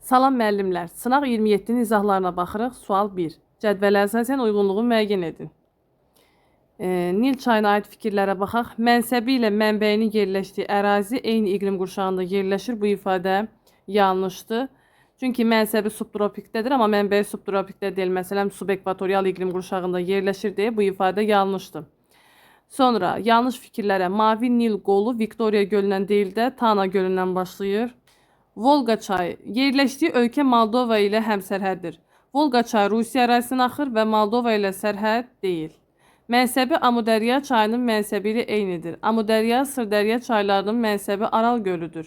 Salam müəllimlər. Sınaq 27-nin izahlarına baxırıq. Sual 1. Cədvələ əsasən uyğunluğu müəyyən edin. Nil çayına aid fikirlərə baxaq. Mənsəbi ilə mənbəyinin yerləşdiyi ərazi eyni iqlim qurşağında yerləşir. Bu ifadə yanlışdır. Çünki mənsəbi subtropikdədir, amma mənbəyi subtropikdə deyil. Məsələn, subekvatorial iqlim qurşağında yerləşir deyə bu ifadə yanlışdır. Sonra yanlış fikirlərə Mavi Nil qolu Viktoriya gölündən deyil də Tana gölündən başlayır. Volqa çayı yerləşdiyi ölkə Moldova ilə həmsərhəddir. Volqa çayı Rusiya ərazisindən axır və Moldova ilə sərhəd deyil. Mənsəbi Amudərya çayının mənsəbi ilə eynidir. Amudərya, Sırdərya çaylarının mənsəbi Aral gölüdür.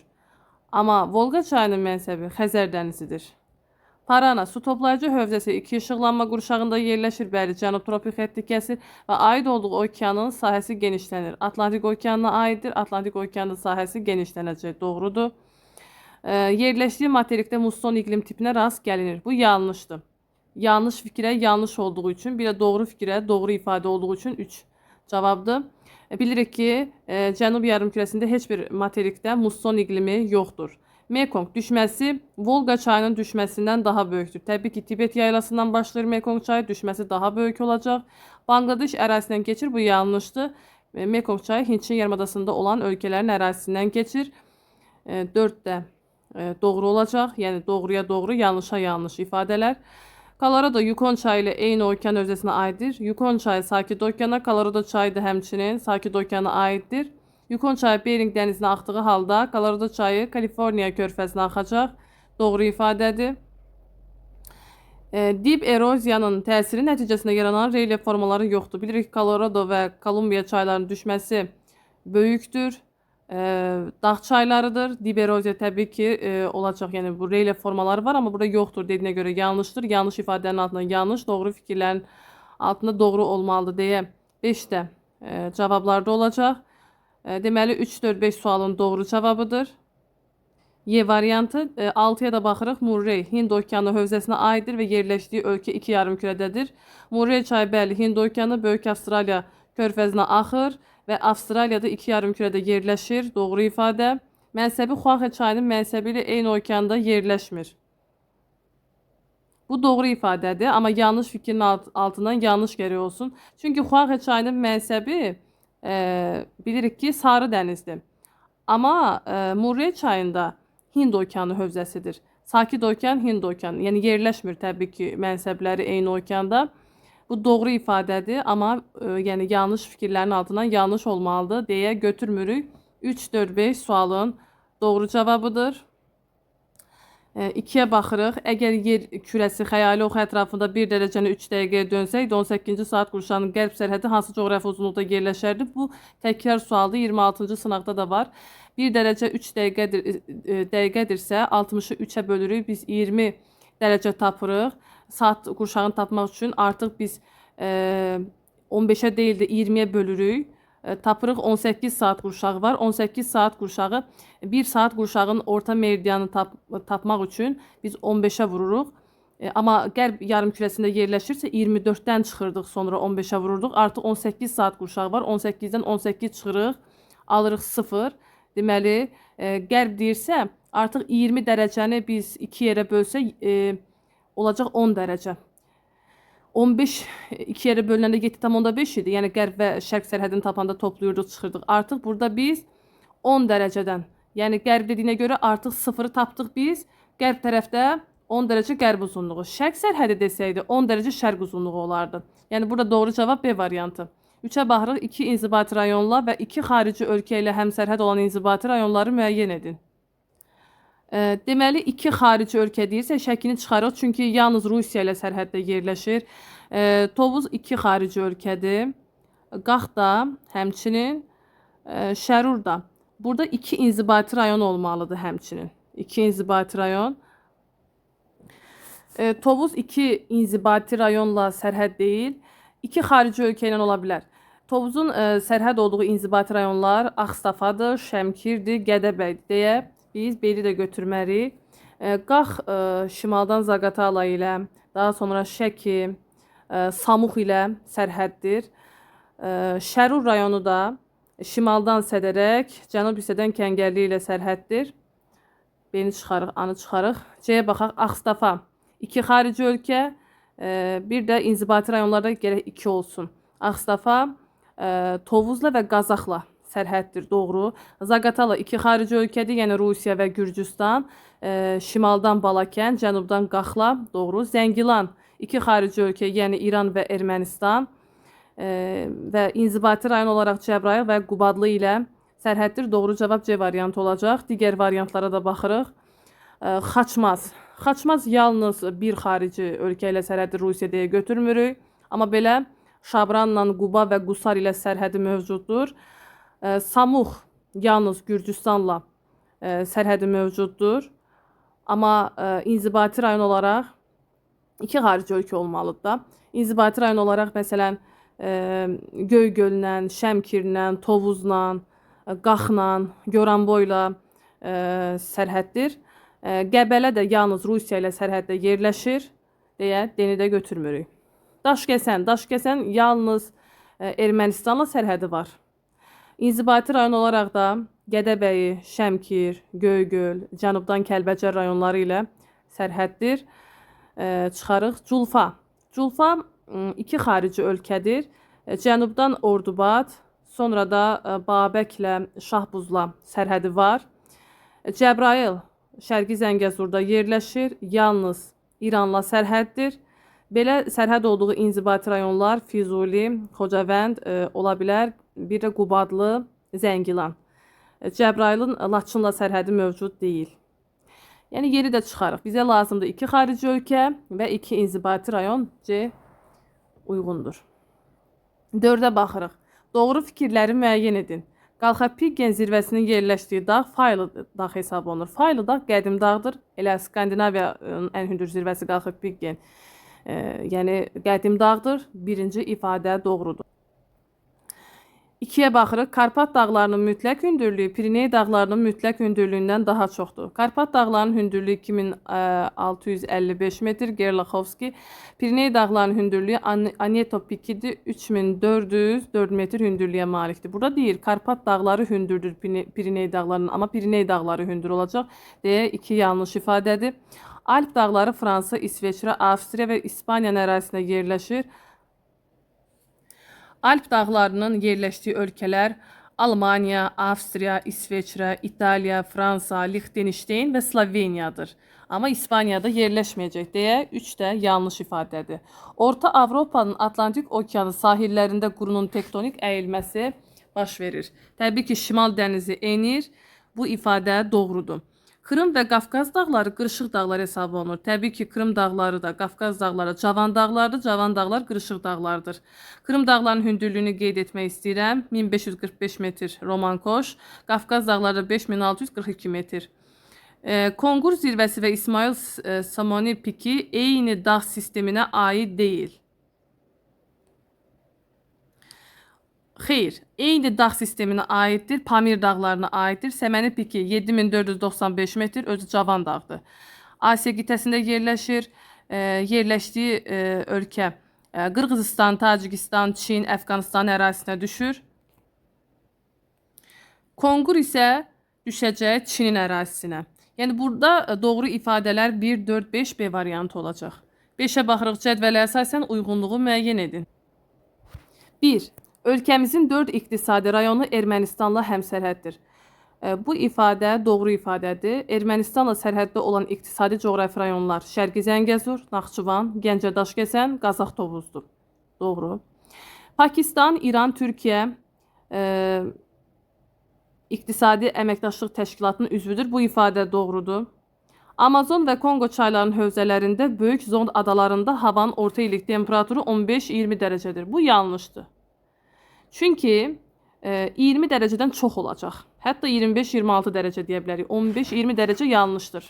Amma Volqa çayının mənsəbi Xəzər dənizidir. Parana su toplayıcı hövzəsi iki işıqlanma qurşağında yerləşir. Bəli, cənub tropik xətti kəsir və aid olduğu okeanın sahəsi genişlənir. Atlantik okeanına aiddir. Atlantik okeanının sahəsi genişlənəcək. Doğrudur. Yerləşdiyi materikdə musson iqlim tipinə rast gəlinir. Bu yanlışdır. Yanlış fikrə yanlış olduğu üçün, bir də doğru fikrə doğru ifadə olduğu üçün 3 cavabdır. Bilirik ki, Cənub yarımkürəsində heç bir materikdə musson iqlimi yoxdur. Mekong düşməsi Volqa çayının düşməsindən daha böyükdür. Təbii ki, Tibet yaylasından başlayır Mekong çayı, düşməsi daha böyük olacaq. Bangladeş ərazisindən keçir, bu yanlışdır. Mekong çayı Hindçin yarımadasında olan ölkələrin ərazisindən keçir. 4 də doğru olacaq. Yəni doğruya doğru, yanlışa yanlış ifadələr. Colorado Yukon çayı ilə eyni okean hövzəsinə aiddir. Yukon çayı Sakit okeana, Colorado çayı da həmçinin Sakit okeana aiddir. Yukon çayı Bering dənizinə axdığı halda Colorado çayı Kaliforniya körfəzinə axacaq. Doğru ifadədir. Dib eroziyanın təsiri nəticəsində yaranan relyef formaları yoxdur. Bilirik ki, Colorado və Kolumbiya çaylarının düşməsi böyükdür. Dağ çaylarıdır. Dib eroziya təbii ki olacaq. Yəni bu relyef formaları var, amma burada yoxdur dediyinə görə yanlışdır. Yanlış ifadənin altında yanlış, doğru fikirlərin altında doğru olmalıdır deyə 5 də cavablarda olacaq. Deməli 3, 4, 5 sualın doğru cavabıdır. Y variantı. 6-ya da baxırıq. Murray Hind okeanı hövzəsinə aiddir və yerləşdiyi ölkə 2 yarımkürədədir. Murray çayı bəli Hind okeanı Böyük Avstraliya körfəzinə axır və Avstraliyada 2 yarımkürədə yerləşir. Doğru ifadə. Mənsəbi Xuanxe çayının mənsəbi ilə eyni okeanda yerləşmir. Bu doğru ifadədir, amma yanlış fikrin altından yanlış gərək olsun. Çünki Xuanxe çayının mənsəbi bilirik ki, Sarı dənizdir. Amma Murray çayında Hind okeanı hövzəsidir. Sakit okean, Hind okeanı. Yəni yerləşmir təbii ki, mənsəbləri eyni okeanda. Bu doğru ifadədir, amma yəni yanlış fikirlərin altından yanlış olmalıdır deyə götürmürük. 3, 4, 5 sualın doğru cavabıdır. 2-yə baxırıq. Əgər yer kürəsi xəyali ox ətrafında 1 dərəcəni 3 dəqiqəyə dönsəydi, 18-ci saat qurşağının qərb sərhədi hansı coğrafi uzunluqda yerləşərdi? Bu təkrar sualdır. 26-cı sınaqda da var. 1 dərəcə 3 dəqiqədirsə, 60-ı 3-ə bölürük. Biz 20 dərəcə tapırıq. Saat qurşağını tapmaq üçün artıq biz 15-ə deyil də 20-yə bölürük. Tapırıq 18 saat qurşağı var. 18 saat qurşağı 1 saat qurşağının orta meridianı tapmaq üçün biz 15-ə vururuq. Amma qərb yarımkürəsində yerləşirsə 24-dən çıxırdıq, sonra 15-ə vururduq. Artıq 18 saat qurşağı var. 18-dən 18 çıxırıq, alırıq 0. Deməli, qərb deyirsə artıq 20 dərəcəni biz 2 yerə bölsək olacaq 10 dərəcə. 15 2 yerə bölünəndə 7,5 idi. Yəni qərb və şərq sərhədini tapanda toplayırdıq, çıxırdıq. Artıq burada biz 10 dərəcədən, yəni qərb dediyinə görə artıq 0-ı tapdıq biz. Qərb tərəfdə 10 dərəcə qərb uzunluğu. Şərq sərhədi desəydi 10 dərəcə şərq uzunluğu olardı. Yəni burada doğru cavab B variantı. 3-ə baxırıq. 2 inzibati rayonla və 2 xarici ölkə ilə həmsərhəd olan inzibati rayonları müəyyən edin. Deməli, 2 xarici ölkə deyirsə, şəkini çıxarıq. Çünki yalnız Rusiya ilə sərhəddə yerləşir. Tovuz 2 xarici ölkədir. Qax da, həmçinin Şərur da. Burada 2 inzibati rayon olmalıdır həmçinin. 2 inzibati rayon. Tovuz 2 inzibati rayonla sərhəd deyil. 2 xarici ölkə ilə ola bilər. Tovuzun sərhəd olduğu inzibati rayonlar Ağstafadır, Şəmkirdir, Gədəbəydir deyə biz beli də götürməliyik. Qax şimaldan Zaqatala ilə, daha sonra Şəki, Samux ilə sərhəddir. Şərur rayonu da şimaldan Sədərək, cənub hissədən Kəngərli ilə sərhəddir. B-ni çıxarıq, A-nı çıxarıq. C-yə baxaq. Ağstafa 2 xarici ölkə, bir də inzibati rayonlarda gərək 2 olsun. Ağstafa Tovuzla və Qazaxla sərhəddir, doğru. Zaqatala 2 xarici ölkədir, yəni Rusiya və Gürcüstan. Şimaldan Balakən, cənubdan Qaxla, doğru. Zəngilan 2 xarici ölkə, yəni İran və Ermənistan. Və inzibati rayon olaraq Cəbrayıl və Qubadlı ilə sərhəddir, doğru cavab C variantı olacaq. Digər variantlara da baxırıq. Xaçmaz. Xaçmaz yalnız bir xarici ölkə ilə sərhəddir, Rusiya deyə götürmürük. Amma belə Şabranla Quba və Qusar ilə sərhədi mövcuddur. Samux yalnız Gürcüstanla sərhədi mövcuddur. Amma inzibati rayon olaraq 2 xarici ölkə olmalıdır da. İnzibati rayon olaraq məsələn Göygöllə, Şəmkirlə, Tovuzla, Qaxla, Goranboyla sərhəddir. Qəbələ də yalnız Rusiya ilə sərhəddə yerləşir deyə D-ni də götürmürük. Daşkəsən yalnız Ermənistanla sərhədi var. İnzibati rayon olaraq da Gədəbəyi, Şəmkir, Göygöl, cənubdan Kəlbəcər rayonları ilə sərhəddir. Çıxarıq. Culfa 2 xarici ölkədir. Cənubdan Ordubad, sonra da Babəklə, Şahbuzla sərhədi var. Cəbrayıl Şərqi Zəngəzurda yerləşir, yalnız İranla sərhəddir. Belə sərhəd olduğu inzibati rayonlar Füzuli, Xocavənd ola bilər, bir də Qubadlı, Zəngilan. Cəbrayılın Laçınla sərhədi mövcud deyil. Yəni yeri də çıxarıq. Bizə lazımdır 2 xarici ölkə və 2 inzibati rayon. C uyğundur. 4-ə baxırıq. Doğru fikirləri müəyyən edin. Qalxapiggen zirvəsinin yerləşdiyi dağ Faylı dağ hesab olunur. Faylı dağ qədim dağdır. Elə Skandinaviyanın ən hündür zirvəsi Qalxapiggen. Yəni qədim dağdır. Birinci ifadə doğrudur. 2-yə baxırıq. Karpat dağlarının mütləq hündürlüyü Piriney dağlarının mütləq hündürlüyündən daha çoxdur. Karpat dağlarının hündürlüyü 2655 metr, Gerlachovski. Piriney dağlarının hündürlüyü Aneto pikidir, 3404 metr hündürlüyə malikdir. Burada deyir, Karpat dağları hündürdür Piriney dağlarının, amma Piriney dağları hündür olacaq deyə 2 yanlış ifadədir. Alp dağları Fransa, İsveçrə, Avstriya və İspaniya ərazisində yerləşir. Alp dağlarının yerləşdiyi ölkələr Almaniya, Avstriya, İsveçrə, İtaliya, Fransa, Liechtenstein və Sloveniyadır. Amma İspaniyada yerləşməyəcək deyə 3 də yanlış ifadədir. Orta Avropanın Atlantik okeanı sahillərində qurunun tektonik əyilməsi baş verir. Təbii ki, Şimal dənizi enir. Bu ifadə doğrudur. Krım və Qafqaz dağları qırışıq dağlar hesab olunur. Təbii ki, Krım dağları da, Qafqaz dağları cavan dağlardır. Cavan dağlar qırışıq dağlardır. Krım dağlarının hündürlüyünü qeyd etmək istəyirəm. 1545 metr Roman Koş. Qafqaz dağları 5642 metr. Kongur zirvəsi və İsmail Samoni piki eyni dağ sisteminə aid deyil. Xeyr, eyni dağ sisteminə aiddir, Pamir dağlarına aiddir. Səməni piki 7495 metr, özü cavan dağdır. Asiya qitəsində yerləşir. Yerləşdiyi ölkə Qırğızistan, Tacikistan, Çin, Əfqanistan ərazisinə düşür. Kongur isə düşəcək Çinin ərazisinə. Yəni burada doğru ifadələr 1, 4, 5, B variantı olacaq. 5-ə baxırıq, cədvələ əsasən uyğunluğu müəyyən edin. 1. Ölkəmizin 4 iqtisadi rayonu Ermənistanla həmsərhəddir. Bu ifadə doğru ifadədir. Ermənistanla sərhəddə olan iqtisadi coğrafi rayonlar Şərqi Zəngəzur, Naxçıvan, Gəncə Daşkəsən, Qazax Tovuzdur. Doğru. Pakistan, İran, Türkiyə İqtisadi Əməkdaşlıq Təşkilatının üzvüdür. Bu ifadə doğrudur. Amazon və Kongo çaylarının hövzələrində böyük zond adalarında havanın orta illik temperaturu 15-20 dərəcədir. Bu yanlışdır. Çünki 20 dərəcədən çox olacaq. Hətta 25-26 dərəcə deyə bilərik. 15-20 dərəcə yanlışdır.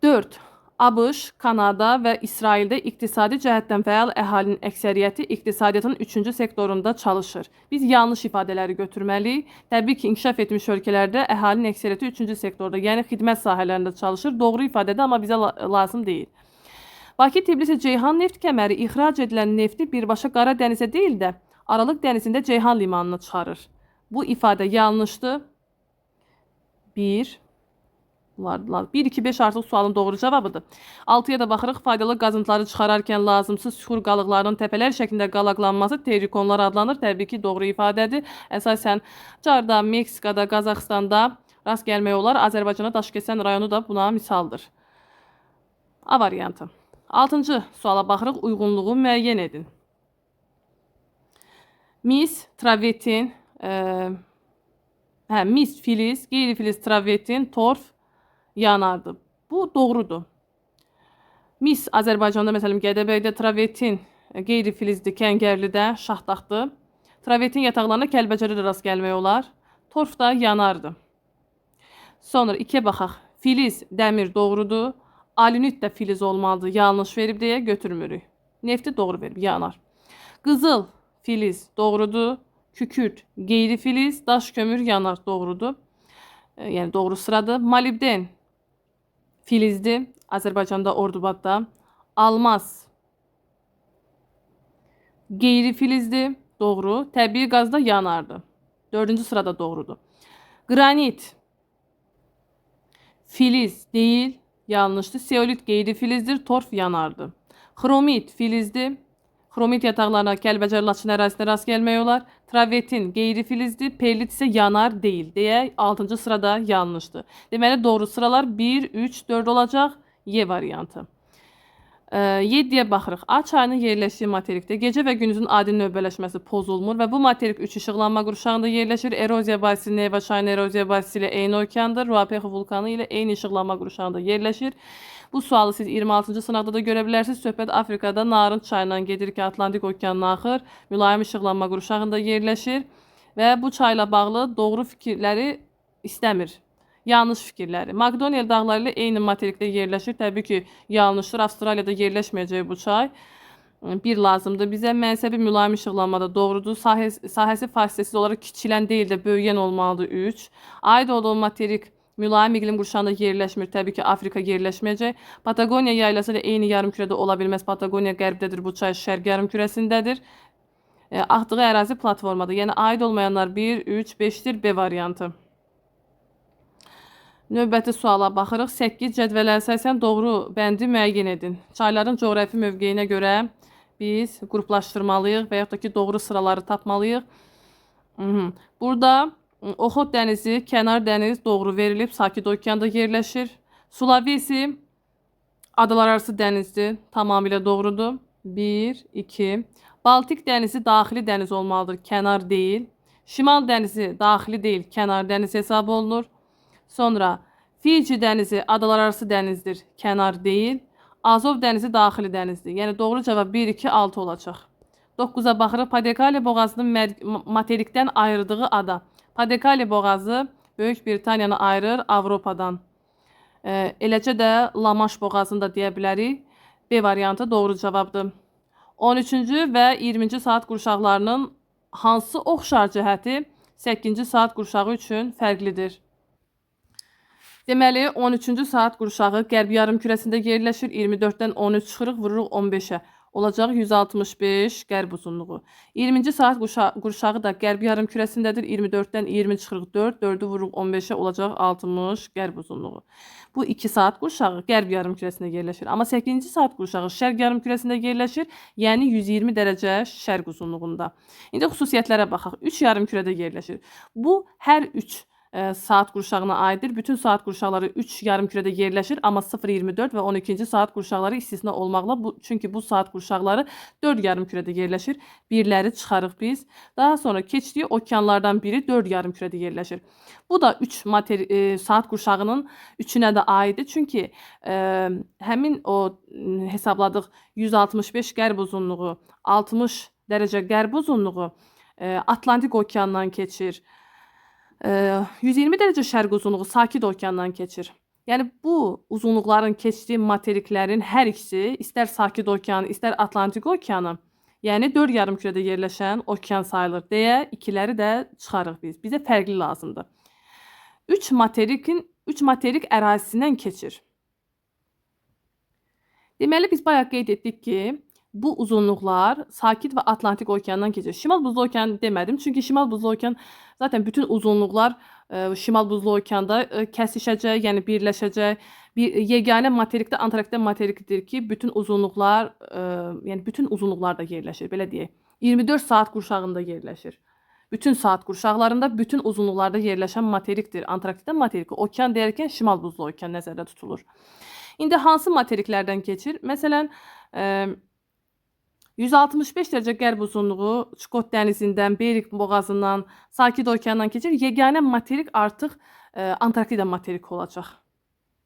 4. ABŞ, Kanada və İsraildə iqtisadi cəhətdən fəal əhalinin əksəriyyəti iqtisadiyyatın 3-cü sektorunda çalışır. Biz yanlış ifadələri götürməliyik. Təbii ki, inkişaf etmiş ölkələrdə əhalinin əksəriyyəti 3-cü sektorda, yəni xidmət sahələrində çalışır. Doğru ifadədir, amma bizə lazım deyil. Bakı-Tbilisi-Ceyhan neft kəməri ixrac edilən nefti birbaşa Qara dənizə deyil də Aralıq dənizində Ceyhan limanına çıxarır. Bu ifadə yanlışdır. 1. Bunlar 1, 2, 5 artıq sualın doğru cavabıdır. 6-ya da baxırıq. Faydalı qazıntıları çıxararkən lazımsız süxur qalıqlarının təpələr şəklində qalaqlanması terikonlar adlanır. Təbii ki, doğru ifadədir. Əsasən Carda, Meksikada, Qazaxstanda rast gəlmək olar. Azərbaycana Daşkəsən rayonu da buna misaldır. A variantı. 6-cı suala baxırıq. Uyğunluğu müəyyən edin. Mis, travertin, mis, filiz, qeyri-filiz, travertin, torf, yanardı. Bu doğrudur. Mis Azərbaycanda məsələn Gədəbəydə, travertin qeyri-filizdir, Kəngərlidə, Şahdaqdır. Travertin yataqlarına Kəlbəcərdə rast gəlmək olar. Torf da yanardı. Sonra 2-yə baxaq. Filiz, dəmir doğrudur. Alinit də filiz olmalıdır. Yanlış verib deyə götürmürük. Nefti doğru verib, yanar. Qızıl, filiz doğrudur. Kükürt, qeyri-filiz, daş kömür yanar doğrudur. Yəni doğru sıradır. Molibden filizdir. Azərbaycanda Ordubadda. Almaz qeyri-filizdir. Doğru. Təbii qazda yanardı. 4-cü sırada doğrudur. Qranit filiz deyil. Yanlışdır. Seolit qeyri-filizdir. Torf yanardı. Xromit filizdir. Xromit yataqlarına Kəlbəcər, Laçın ərazisinə rast gəlmək olar. Travertin qeyri-filizdir. Perlit isə yanar deyil deyə 6-cı sırada yanlışdır. Deməli doğru sıralar 1, 3, 4 olacaq. Y variantı. 7-yə baxırıq. A çayının yerləşdiyi materikdə gecə və gündüzün adi növbələşməsi pozulmur və bu materik 3 işıqlanma qurşağında yerləşir. Eroziya badisi Neva çayının eroziya badisi ilə eyni okeandır. Ruapex vulkanı ilə eyni işıqlanma qurşağında yerləşir. Bu sualı siz 26-cı sınavda da görə bilərsiniz. Söhbət Afrikada Narın çayından gedir ki, Atlantik okeanına axır. Mülayim işıqlanma qurşağında yerləşir və bu çayla bağlı doğru fikirləri istəmir. Yanlış fikirləri. Makedoniya dağları ilə eyni materikdə yerləşir. Təbii ki, yanlışdır. Avstraliyada yerləşməyəcək bu çay. Bir lazımdır bizə. Mənsəbi mülayim işıqlanmada doğrudur. Sahəsi fasiləsiz olaraq kiçilən deyil də böyüyən olmalıdır 3. Aid olduğu materik mülayim iqlim qurşağında yerləşmir. Təbii ki, Afrika yerləşməyəcək. Patagoniya yaylası ilə eyni yarımkürədə ola bilməz. Patagoniya qərbdədir. Bu çay şərq yarımkürəsindədir. Axdığı ərazi platformadır. Yəni aid olmayanlar 1, 3, 5-dir. B variantı. Növbəti suala baxırıq. 8 cədvələ əsasən doğru bəndi müəyyən edin. Çayların coğrafi mövqeyinə görə biz qruplaşdırmalıyıq və yaxud da ki, doğru sıraları tapmalıyıq. Burada Oxot dənizi, kənar dəniz doğru verilib, Sakit okeanda yerləşir. Sulawesi adalararası dənizdir, tamamilə doğrudur. 1, 2. Baltik dənizi daxili dəniz olmalıdır, kənar deyil. Şimal dənizi daxili deyil, kənar dəniz hesab olunur. Sonra Fiji dənizi adalararası dənizdir, kənar deyil. Azov dənizi daxili dənizdir. Yəni doğru cavab 1, 2, 6 olacaq. 9-a baxırıq. Padekali boğazının materikdən ayırdığı ada. Padekali boğazı Böyük Britaniyanı ayırır Avropadan. Eləcə də Lamaş boğazını da deyə bilərik. B variantı doğru cavabdır. 13-cü və 20-ci saat qurşaqlarının hansı oxşar cəhəti 8-ci saat qurşağı üçün fərqlidir? Deməli, 13-cü saat qurşağı qərb yarımkürəsində yerləşir. 24-dən 13 çıxırıq, vururuq 15-ə. Olacaq 165 qərb uzunluğu. 20-ci saat qurşağı da qərb yarımkürəsindədir. 24-dən 20 çıxırıq 4, 4-ü vururuq 15-ə. Olacaq 60 qərb uzunluğu. Bu 2 saat qurşağı qərb yarımkürəsində yerləşir. Amma 8-ci saat qurşağı şərq yarımkürəsində yerləşir. Yəni 120 dərəcə şərq uzunluğunda. İndi xüsusiyyətlərə baxaq. 3 yarımkürədə yerləşir. Bu hər 3 saat qurşağına aiddir. Bütün saat qurşaqları 3 yarımkürədə yerləşir, amma 0,24 və 12-ci saat qurşaqları istisna olmaqla, çünki bu saat qurşaqları 4 yarımkürədə yerləşir. Birləri çıxarıq biz. Daha sonra keçdiyi okeanlardan biri 4 yarımkürədə yerləşir. Bu da 3 saat qurşağının 3-ünə də aiddir. Çünki həmin o hesabladıq 165 qərb uzunluğu, 60 dərəcə qərb uzunluğu Atlantik okeandan keçir. 120 dərəcə şərq uzunluğu Sakit okeandan keçir. Yəni bu uzunluqların keçdiyi materiklərin hər ikisi istər Sakit okeanı, istər Atlantik okeanı, yəni 4 yarımkürədə yerləşən okean sayılır deyə ikiləri də çıxarıq biz. Bizə fərqli lazımdır. 3 materik ərazisindən keçir. Deməli biz bayaq qeyd etdik ki, Bu uzunluqlar Sakit və Atlantik okeanından keçir. Şimal Buzlu okean demədim, çünki Şimal Buzlu okean zaten bütün uzunluqlar Şimal Buzlu okeanda kəsişəcək, yəni birləşəcək. Bir yeganə materik də Antarktida materikidir ki, bütün uzunluqlar, yəni bütün uzunluqlar da yerləşir, belə deyək. 24 saat qurşağında yerləşir. Bütün saat qurşaqlarında, bütün uzunluqlarda yerləşən materikdir Antarktida materiki. Okean deyərkən Şimal Buzlu okean nəzərdə tutulur. İndi hansı materiklərdən keçir? Məsələn, 165 dərəcə qərb uzunluğu Çukot dənizindən, Bering boğazından, Sakit okeandan keçir. Yeganə materik artıq Antarktida materiki olacaq.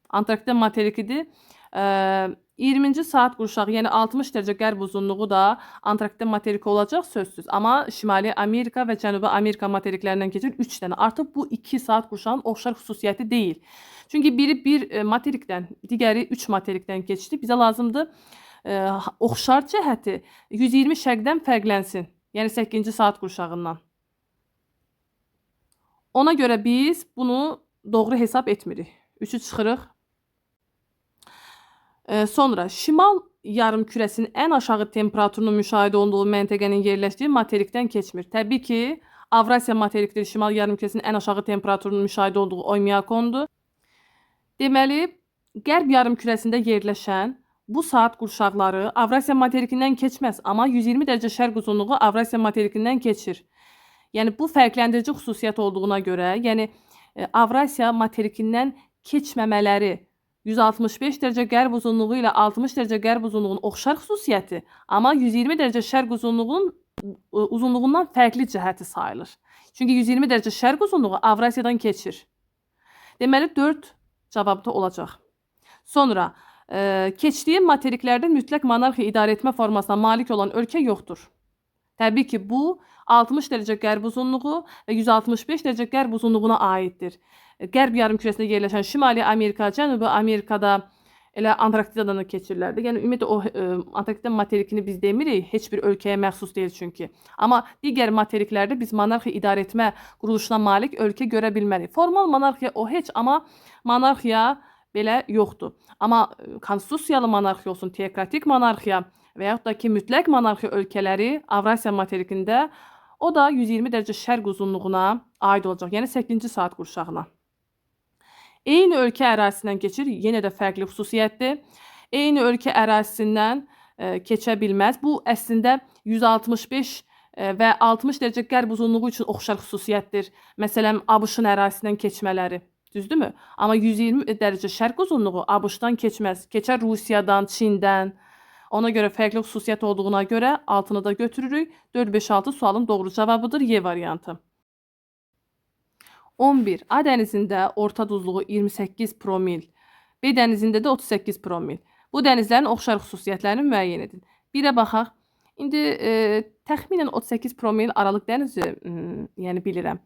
Antarktida materikidir. 20-ci saat qurşağı, yəni 60 dərəcə qərb uzunluğu da Antarktida materiki olacaq sözsüz. Amma Şimali Amerika və Cənubi Amerika materiklərindən keçir 3 dənə. Artıq bu 2 saat qurşağın oxşar xüsusiyyəti deyil. Çünki biri bir materikdən, digəri 3 materikdən keçdi. Bizə lazımdır oxşar cəhəti 120 şərqdən fərqlənsin. Yəni 8-ci saat qurşağından. Ona görə biz bunu doğru hesab etmirik. 3-ü çıxırıq. Sonra şimal yarımkürəsinin ən aşağı temperaturunun müşahidə olunduğu məntəqənin yerləşdiyi materikdən keçmir. Təbii ki, Avrasiya materikidir. Şimal yarımkürəsinin ən aşağı temperaturunun müşahidə olduğu Oymyakondur. Deməli, qərb yarımkürəsində yerləşən bu saat qurşaqları Avrasiya materikindən keçməz, amma 120 dərəcə şərq uzunluğu Avrasiya materikindən keçir. Yəni, bu fərqləndirici xüsusiyyət olduğuna görə, yəni Avrasiya materikindən keçməmələri 165 dərəcə qərb uzunluğu ilə 60 dərəcə qərb uzunluğunun oxşar xüsusiyyəti, amma 120 dərəcə şərq uzunluğundan fərqli cəhəti sayılır. Çünki 120 dərəcə şərq uzunluğu Avrasiyadan keçir. Deməli, 4 cavabda olacaq. Sonra, keçdiyi materiklərdə mütləq monarxiya idarə etmə formasına malik olan ölkə yoxdur. Təbii ki, bu 60 dərəcə qərb uzunluğu və 165 dərəcə qərb uzunluğuna aiddir. Qərb yarımkürəsində yerləşən Şimali Amerika, Cənubi Amerikada, elə Antarktidadan da keçirlərdi. Yəni, ümumiyyətlə, o Antarktida materikini biz demirik, heç bir ölkəyə məxsus deyil çünki. Amma digər materiklərdə biz monarxiya idarə etmə quruluşuna malik ölkə görə bilmərik. Formal monarxiya o heç, amma monarxiya belə yoxdur. Amma konstitusiyalı monarxiya olsun, teokratik monarxiya və yaxud da ki, mütləq monarxiya ölkələri Avrasiya materikində o da 120 dərəcə şərq uzunluğuna aid olacaq. Yəni 8-ci saat qurşağına. Eyni ölkə ərazisindən keçir, yenə də fərqli xüsusiyyətdir. Eyni ölkə ərazisindən keçə bilməz. Bu, əslində 165 və 60 dərəcə qərb uzunluğu üçün oxşar xüsusiyyətdir. Məsələn, ABŞ-ın ərazisindən keçmələri. Düzdürmü? Amma 120 dərəcə şərq uzunluğu ABŞ-dan keçməz. Keçər Rusiyadan, Çindən. Ona görə fərqli xüsusiyyət olduğuna görə altını da götürürük. 4-5-6 sualın doğru cavabıdır Y variantı. 11. A dənizində orta duzluğu 28 promil, B dənizində də 38 promil. Bu dənizlərin oxşar xüsusiyyətlərini müəyyən edin. Birə baxaq. İndi təxminən 38 promil Aralıq dənizi, yəni bilirəm.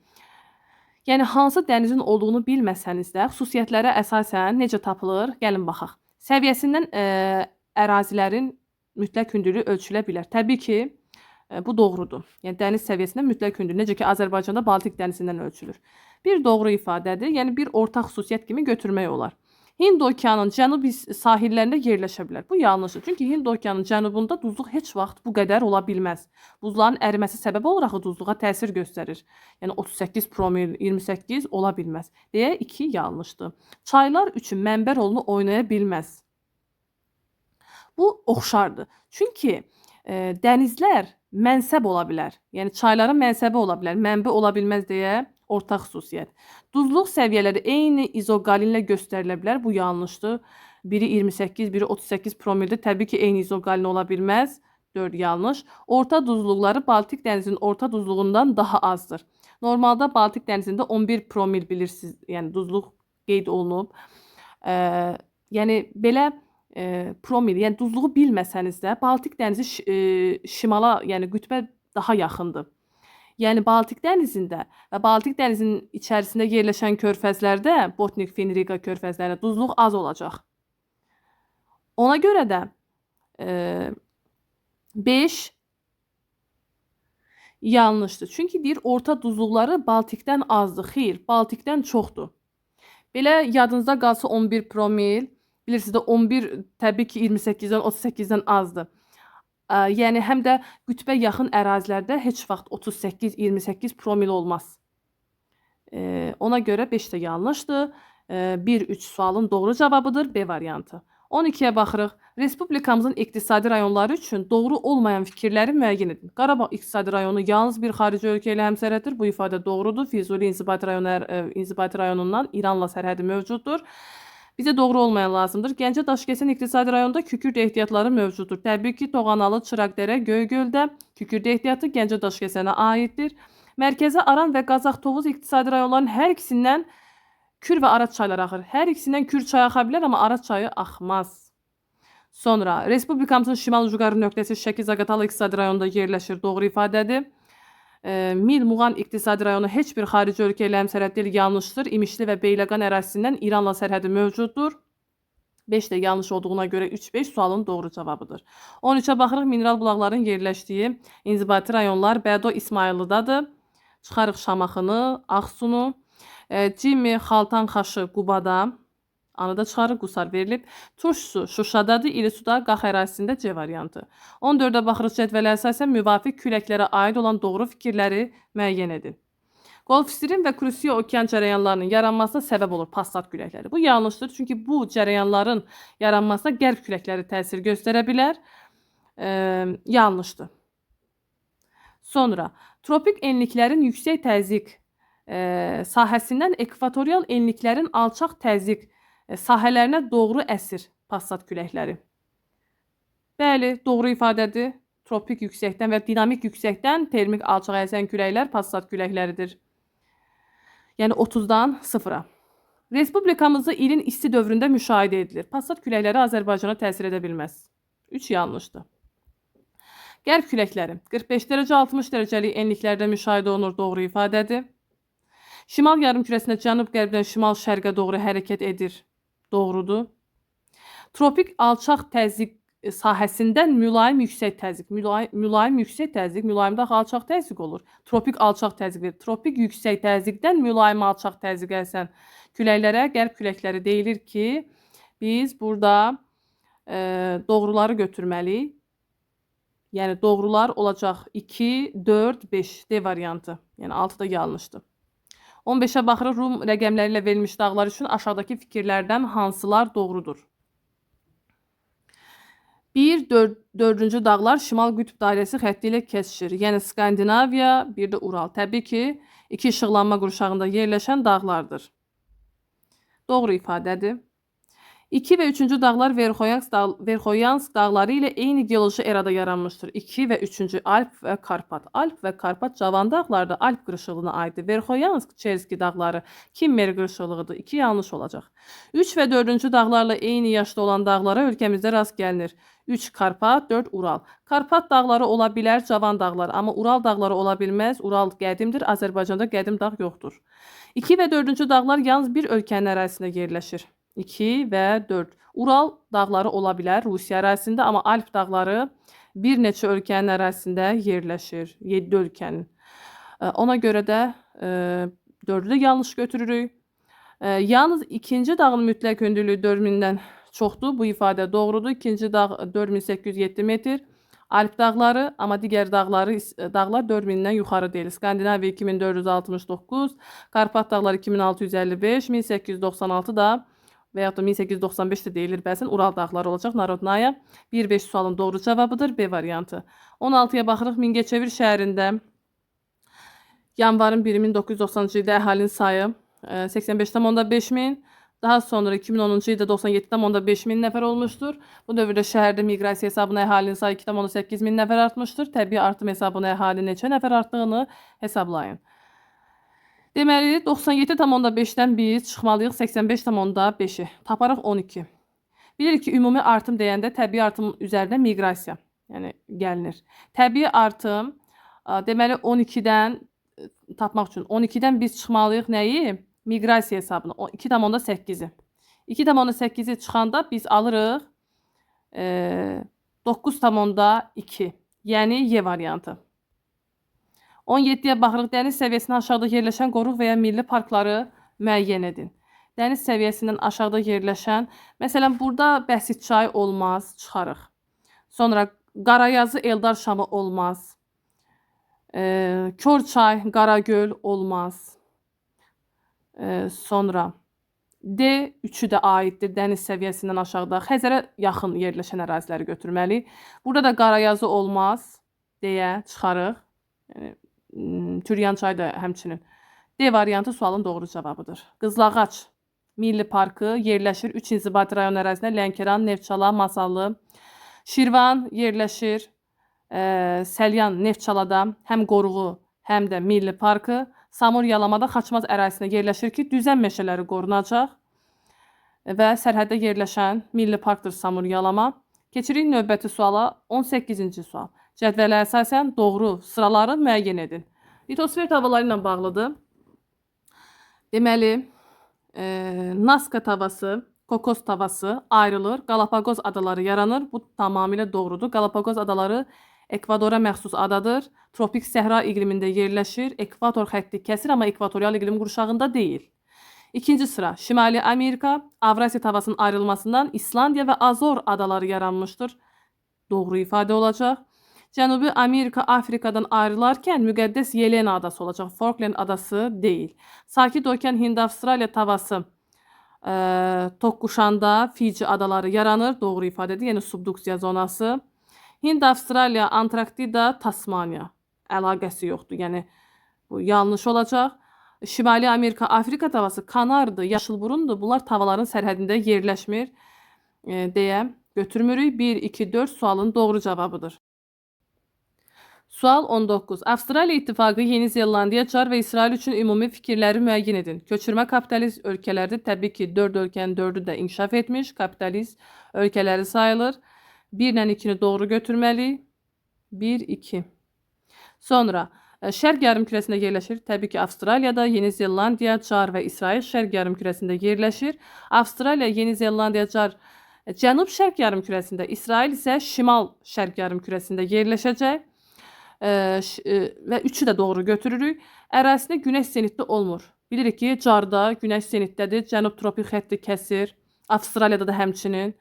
Yəni, hansı dənizin olduğunu bilməsəniz də, xüsusiyyətlərə əsasən necə tapılır? Gəlin baxaq. Səviyyəsindən ərazilərin mütləq hündürlüyü ölçülə bilər. Təbii ki, bu doğrudur. Yəni, dəniz səviyyəsindən mütləq hündürlüyü, necə ki, Azərbaycanda Baltik dənizindən ölçülür. Bir doğru ifadədir, yəni bir ortaq xüsusiyyət kimi götürmək olar. Hind okeanının cənubi sahillərində yerləşə bilər. Bu yanlışdır. Çünki Hind okeanının cənubunda duzluq heç vaxt bu qədər ola bilməz. Buzların əriməsi səbəbi olaraq duzluğa təsir göstərir. Yəni 38 promil, 28 ola bilməz. Deyə 2 yanlışdır. Çaylar üçün mənbə rolunu oynaya bilməz. Bu oxşardır. Çünki dənizlər mənsəb ola bilər. Yəni çayların mənsəbi ola bilər. Mənbə ola bilməz deyə ortaq xüsusiyyət. Duzluq səviyyələri eyni izoqalinlə göstərilə bilər. Bu yanlışdır. Biri 28, biri 38 promildir. Təbii ki, eyni izoqalin ola bilməz. 4 yanlış. Orta duzluqları Baltik dənizinin orta duzluğundan daha azdır. Normalda Baltik dənizində 11 promil bilirsiniz. Yəni duzluq qeyd olunub. Yəni belə promil, yəni duzluğu bilməsəniz də Baltik dənizi şimala, yəni qütbə daha yaxındır. Yəni Baltik dənizində və Baltik dənizinin içərisində yerləşən körfəzlərdə, Botnik, Finriqa körfəzlərində duzluq az olacaq. Ona görə də 5 yanlışdır. Çünki deyir, orta duzluqları Baltikdən azdır. Xeyr, Baltikdən çoxdur. Belə yadınızda qalsa 11 promil, bilirsiniz də 11 təbii ki 28-dən 38-dən azdır. Yəni həm də qütbə yaxın ərazilərdə heç vaxt 38-28 promil olmaz. Ona görə 5 də yanlışdır. 1-3 sualın doğru cavabıdır B variantı. 12-yə baxırıq. Respublikamızın iqtisadi rayonları üçün doğru olmayan fikirləri müəyyən edin. Qarabağ iqtisadi rayonu yalnız bir xarici ölkə ilə həmsərhəddir. Bu ifadə doğrudur. Füzuli inzibati rayonundan İranla sərhədi mövcuddur. Bizə doğru olmayan lazımdır. Gəncə Daşkəsən iqtisadi rayonunda kükürd ehtiyatları mövcuddur. Təbii ki, Toğanalı, Çıraqdərə, Göygöldə kükürd ehtiyatı Gəncə Daşkəsənə aiddir. Mərkəzi Aran və Qazax Tovuz iqtisadi rayonların hər ikisindən Kür və Araz çayları axır. Hər ikisindən Kür çayı axa bilər, amma Araz çayı axmaz. Sonra, Respublikamızın şimal ucqarı nöqtəsi Şəki-Zaqatala iqtisadi rayonunda yerləşir. Doğru ifadədir. Mil Muğan iqtisadi rayonu heç bir xarici ölkə ilə həmsərhəd deyil, yanlışdır. İmişli və Beyləqan ərazisindən İranla sərhədi mövcuddur. 5 də yanlış olduğuna görə 3-5 sualın doğru cavabıdır. 13-ə baxırıq. Mineral bulaqların yerləşdiyi inzibati rayonlar Bədo İsmayıllıdadır. Çıxarıq Şamaxını, Ağsunu. Cimi, Xaltan Xaşı Qubada, anıda çıxarıq, Qusar verilib. Turşsu Şuşadadır, İlisuda, Qax ərazisində C variantı. 14-ə baxırıq, cədvələ əsasən müvafiq küləklərə aid olan doğru fikirləri müəyyən edin. Qolf-Stirin və Krusiya okean cərəyanlarının yaranmasına səbəb olur passat küləkləri. Bu yanlışdır, çünki bu cərəyanların yaranmasına qərb küləkləri təsir göstərə bilər. Yanlışdır. Sonra, tropik enliklərin yüksək təzyiq sahəsindən ekvatorial enliklərin alçaq təzyiq sahələrinə doğru əsir passat küləkləri. Bəli, doğru ifadədir. Tropik yüksəkdən və dinamik yüksəkdən termik alçaq əsən küləklər passat küləkləridir. Yəni 30-dan 0-a. Respublikamızda ilin isti dövründə müşahidə edilir. Passat küləkləri Azərbaycana təsir edə bilməz. 3 yanlışdır. Qərb küləkləri 45 dərəcə 60 dərəcəlik enliklərdə müşahidə olunur. Doğru ifadədir. Şimal yarımkürəsində cənub-qərbdən şimal-şərqə doğru hərəkət edir. Doğrudur. Tropik alçaq təzyiq sahəsindən mülayim yüksək təzyiq. Mülayim yüksək təzyiq, mülayimdə alçaq təzyiq olur. Tropik alçaq təzyiq verir. Tropik yüksək təzyiqdən mülayim alçaq təzyiq əsən küləklərə qərb küləkləri deyilir ki, biz burada doğruları götürməliyik. Yəni doğrular olacaq 2, 4, 5 D variantı. Yəni 6 da yanlışdır. 15-ə baxırıq, Rum rəqəmləri ilə verilmiş dağlar üçün aşağıdakı fikirlərdən hansılar doğrudur? 1, 4-cü dağlar şimal qütb dairəsi xətti ilə kəsişir. Yəni Skandinaviya, bir də Ural. Təbii ki, 2 işıqlanma qurşağında yerləşən dağlardır. Doğru ifadədir. 2 və 3-cü dağlar Verxoyansk dağları ilə eyni geoloji erada yaranmışdır. 2 və 3-cü Alp və Karpat. Alp və Karpat cavan dağlardır. Alp qırışıqlığına aiddir. Verxoyansk, Çerski dağları Kimmer qırışıqlığıdır. 2 yanlış olacaq. 3 və 4-cü dağlarla eyni yaşda olan dağlara ölkəmizdə rast gəlinir. 3 Karpat, 4 Ural. Karpat dağları ola bilər, cavan dağlar. Amma Ural dağları ola bilməz. Ural qədimdir. Azərbaycanda qədim dağ yoxdur. 2 və 4-cü dağlar yalnız bir ölkənin ərazisində yerləşir. 2 və 4. Ural dağları ola bilər Rusiya ərazisində, amma Alp dağları bir neçə ölkənin ərazisində yerləşir. 7 ölkənin. Ona görə də 4-ü də yanlış götürürük. Yalnız ikinci dağın mütləq hündürlüyü 4000-dən çoxdur. Bu ifadə doğrudur. İkinci dağ 4807 metr. Alp dağları, amma digər dağlar 4000-dən yuxarı deyil. Skandinaviya 2469, Karpat dağları 2655, 1896 da və yaxud da 1895 də deyilir bəzən Ural dağları olacaq. Narodnaya 1-5 sualın doğru cavabıdır. B variantı. 16-ya baxırıq. Mingəçevir şəhərində yanvarın 1-i 1990-cı ildə əhalinin sayı 85,5 min. Daha sonra 2010-cu ildə 97,5 min nəfər olmuşdur. Bu dövrdə şəhərdə miqrasiya hesabına əhalinin sayı 2,8 min nəfər artmışdır. Təbii artım hesabına əhali neçə nəfər artdığını hesablayın. Deməli, 97,5-dən biz çıxmalıyıq 85,5-i. Taparıq 12. Bilirik ki, ümumi artım deyəndə təbii artım üzərində miqrasiya gəlinir. Təbii artım, deməli 12-dən tapmaq üçün 12-dən biz çıxmalıyıq nəyi? Miqrasiya hesabına 2,8-i. 2,8-i çıxanda biz alırıq 9,2. Yəni Y variantı. 17-yə baxırıq. Dəniz səviyyəsindən aşağıda yerləşən qoruq və ya milli parkları müəyyən edin. Dəniz səviyyəsindən aşağıda yerləşən, məsələn, burada Bəsit çayı olmaz, çıxarıq. Sonra Qarayazı, Eldar şamı olmaz. Körçay, Qaragöl olmaz. Sonra D üçü də aiddir dəniz səviyyəsindən aşağıda. Xəzərə yaxın yerləşən əraziləri götürməliyik. Burada da Qarayazı olmaz deyə çıxarıq. Yəni Türyan çayı da həmçinin. D variantı sualın doğru cavabıdır. Qızılağac Milli Parkı yerləşir 3 inzibati rayon ərazisində Lənkəran, Neftçala, Masallı. Şirvan yerləşir Səlyan, Neftçalada həm qoruğu, həm də Milli Parkı. Samur Yalamada Xaçmaz ərazisində yerləşir ki, düzən meşələri qorunacaq və sərhəddə yerləşən Milli Parkdır Samur Yalama. Keçirik növbəti suala, 18-ci sual. Cədvələ əsasən doğru sıraları müəyyən edin. Litosfer tavaları ilə bağlıdır. Deməli, Naska tavası, Kokos tavası ayrılır, Galapagos adaları yaranır. Bu tamamilə doğrudur. Galapagos adaları Ekvadora məxsus adadır. Tropik səhra iqlimində yerləşir. Ekvator xətti kəsir, amma ekvatorial iqlim qurşağında deyil. İkinci sıra, Şimali Amerika, Avrasiya tavasının ayrılmasından İslandiya və Azor adaları yaranmışdır. Doğru ifadə olacaq. Cənubi Amerika Afrikadan ayrılarkən müqəddəs Yelena adası olacaq. Falkland adası deyil. Sakit Okean Hind-Avstraliya tavası toqquşanda Fiji adaları yaranır. Doğru ifadədir. Yəni subduksiya zonası. Hind-Avstraliya, Antarktida, Tasmaniya. Əlaqəsi yoxdur. Yəni bu yanlış olacaq. Şimali Amerika, Afrika tavası Kanardır, yaşılburundur. Bunlar tavaların sərhədində yerləşmir deyə götürmürük. 1, 2, 4 sualın doğru cavabıdır. Sual 19. Avstraliya İttifaqı Yeni Zelandiya, Çar və İsrail üçün ümumi fikirləri müəyyən edin. Köçürmə kapitalist ölkələrdə təbii ki 4 ölkənin 4'ü də inkişaf etmiş kapitalist ölkələri sayılır. 1 ilə 2'ni doğru götürməliyik. 1, 2. Sonra Şərq yarımkürəsində yerləşir. Təbii ki Avstraliyada, Yeni Zelandiya, Çar və İsrail Şərq yarımkürəsində yerləşir. Avstraliya, Yeni Zelandiya, Çar Cənub Şərq yarımkürəsində, İsrail isə Şimal Şərq yarımkürəsində yerləşəcək. Və 3'ü də doğru götürürük. Ərazisində günəş zenitli olmur. Bilirik ki, Carda günəş zenitdədir. Cənub tropik xətti kəsir. Avstraliyada da həmçinin.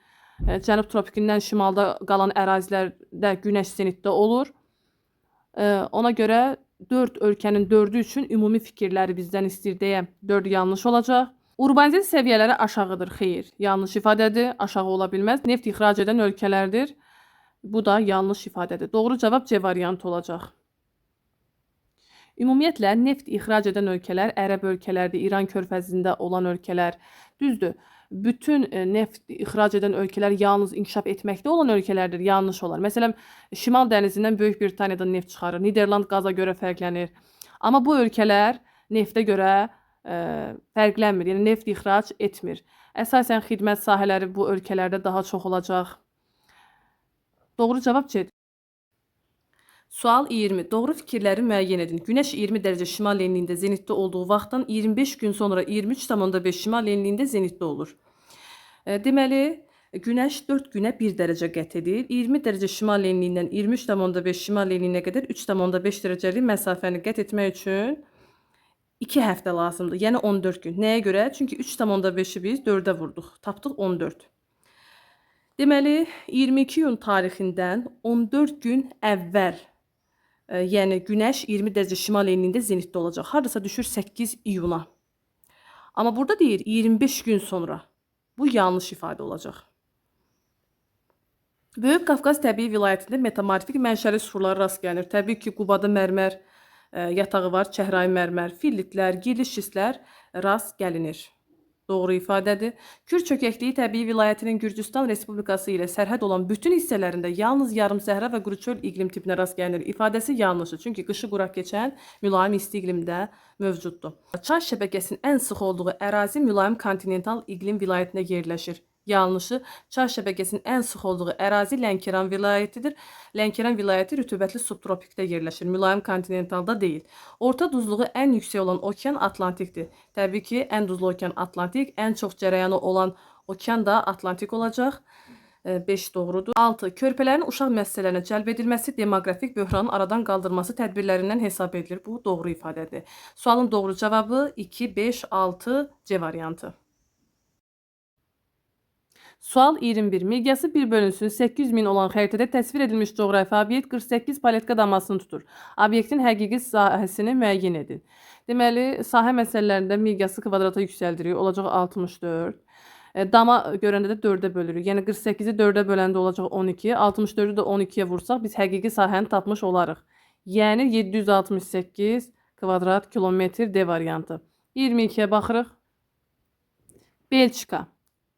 Cənub tropikindən şimalda qalan ərazilərdə günəş zenitdə olur. Ona görə 4 ölkənin 4'ü üçün ümumi fikirləri bizdən istəyir deyə 4 yanlış olacaq. Urbanizasiya səviyyələri aşağıdır. Xeyr, yanlış ifadədir. Aşağı ola bilməz. Neft ixrac edən ölkələrdir. Bu da yanlış ifadədir. Doğru cavab C variantı olacaq. Ümumiyyətlə, neft ixrac edən ölkələr ərəb ölkələrdir, İran körfəzində olan ölkələr. Düzdür, bütün neft ixrac edən ölkələr yalnız inkişaf etməkdə olan ölkələrdir. Yanlış olar. Məsələn, Şimal dənizindən Böyük Britaniyadan neft çıxarır. Niderland qaza görə fərqlənir. Amma bu ölkələr neftə görə fərqlənmir. Yəni, neft ixrac etmir. Əsasən xidmət sahələri bu ölkələrdə daha çox olacaq. Doğru cavab C'dir. Sual 20. Doğru fikirləri müəyyən edin. Günəş 20 dərəcə şimal enliyində zenitdə olduğu vaxtdan 25 gün sonra 23,5 şimal enliyində zenitdə olur. Deməli, Günəş 4 günə 1 dərəcə qət edir. 20 dərəcə şimal enliyindən 23,5 şimal enliyinə qədər 3,5 dərəcəlik məsafəni qət etmək üçün 2 həftə lazımdır. Yəni 14 gün. Nəyə görə? Çünki 3,5'i biz 4'ə vurduq. Tapdıq 14. Deməli, 22 iyun tarixindən 14 gün əvvəl, yəni Günəş 20 dərəcə şimal enliyində zenitdə olacaq. Hardasa düşür 8 iyuna. Amma burada deyir 25 gün sonra. Bu yanlış ifadə olacaq. Böyük Qafqaz təbii vilayətində metamorfik mənşəli suxurlara rast gəlinir. Təbii ki, Qubada mərmər yatağı var, Çəhrayı mərmər, fillitlər, giriş şistlər rast gəlinir. Doğru ifadədir. Kür çökəkliyi təbii vilayətinin Gürcüstan Respublikası ilə sərhəd olan bütün hissələrində yalnız yarım səhra və quru çöl iqlim tipinə rast gəlinir. İfadəsi yanlışdır. Çünki qışı quraq keçən mülayim isti iqlimdə mövcuddur. Çay şəbəkəsinin ən sıx olduğu ərazi mülayim kontinental iqlim vilayətində yerləşir. Yanlışı, çay şəbəkəsinin ən sıx olduğu ərazi Lənkəran vilayətidir. Lənkəran vilayəti rütubətli subtropikdə yerləşir. Mülayim kontinentalda deyil. Orta duzluğu ən yüksək olan okean Atlantikdir. Təbii ki, ən duzlu okean Atlantik, ən çox cərəyanı olan okean da Atlantik olacaq. 5 doğrudur. 6. Körpələrin uşaq müəssisələrinə cəlb edilməsi demoqrafik böhranın aradan qaldırılması tədbirlərindən hesab edilir. Bu doğru ifadədir. Sualın doğru cavabı 2, 5, 6 C variantı. Sual 21. Miqyası 1 bölünsün 800 bin olan xəritədə təsvir edilmiş coğrafi obyekt 48 paletka damasını tutur. Obyektin həqiqi sahəsini müəyyən edin. Deməli, sahə məsələlərində miqyası kvadrata yüksəldirik. Olacaq 64. Dama görəndə də 4-ə bölürük. Yəni 48-i 4-ə böləndə olacaq 12. 64-ü də 12-yə vursaq biz həqiqi sahəni tapmış olarıq. Yəni 768 kvadrat kilometr D variantı. 22-yə baxırıq. Belçika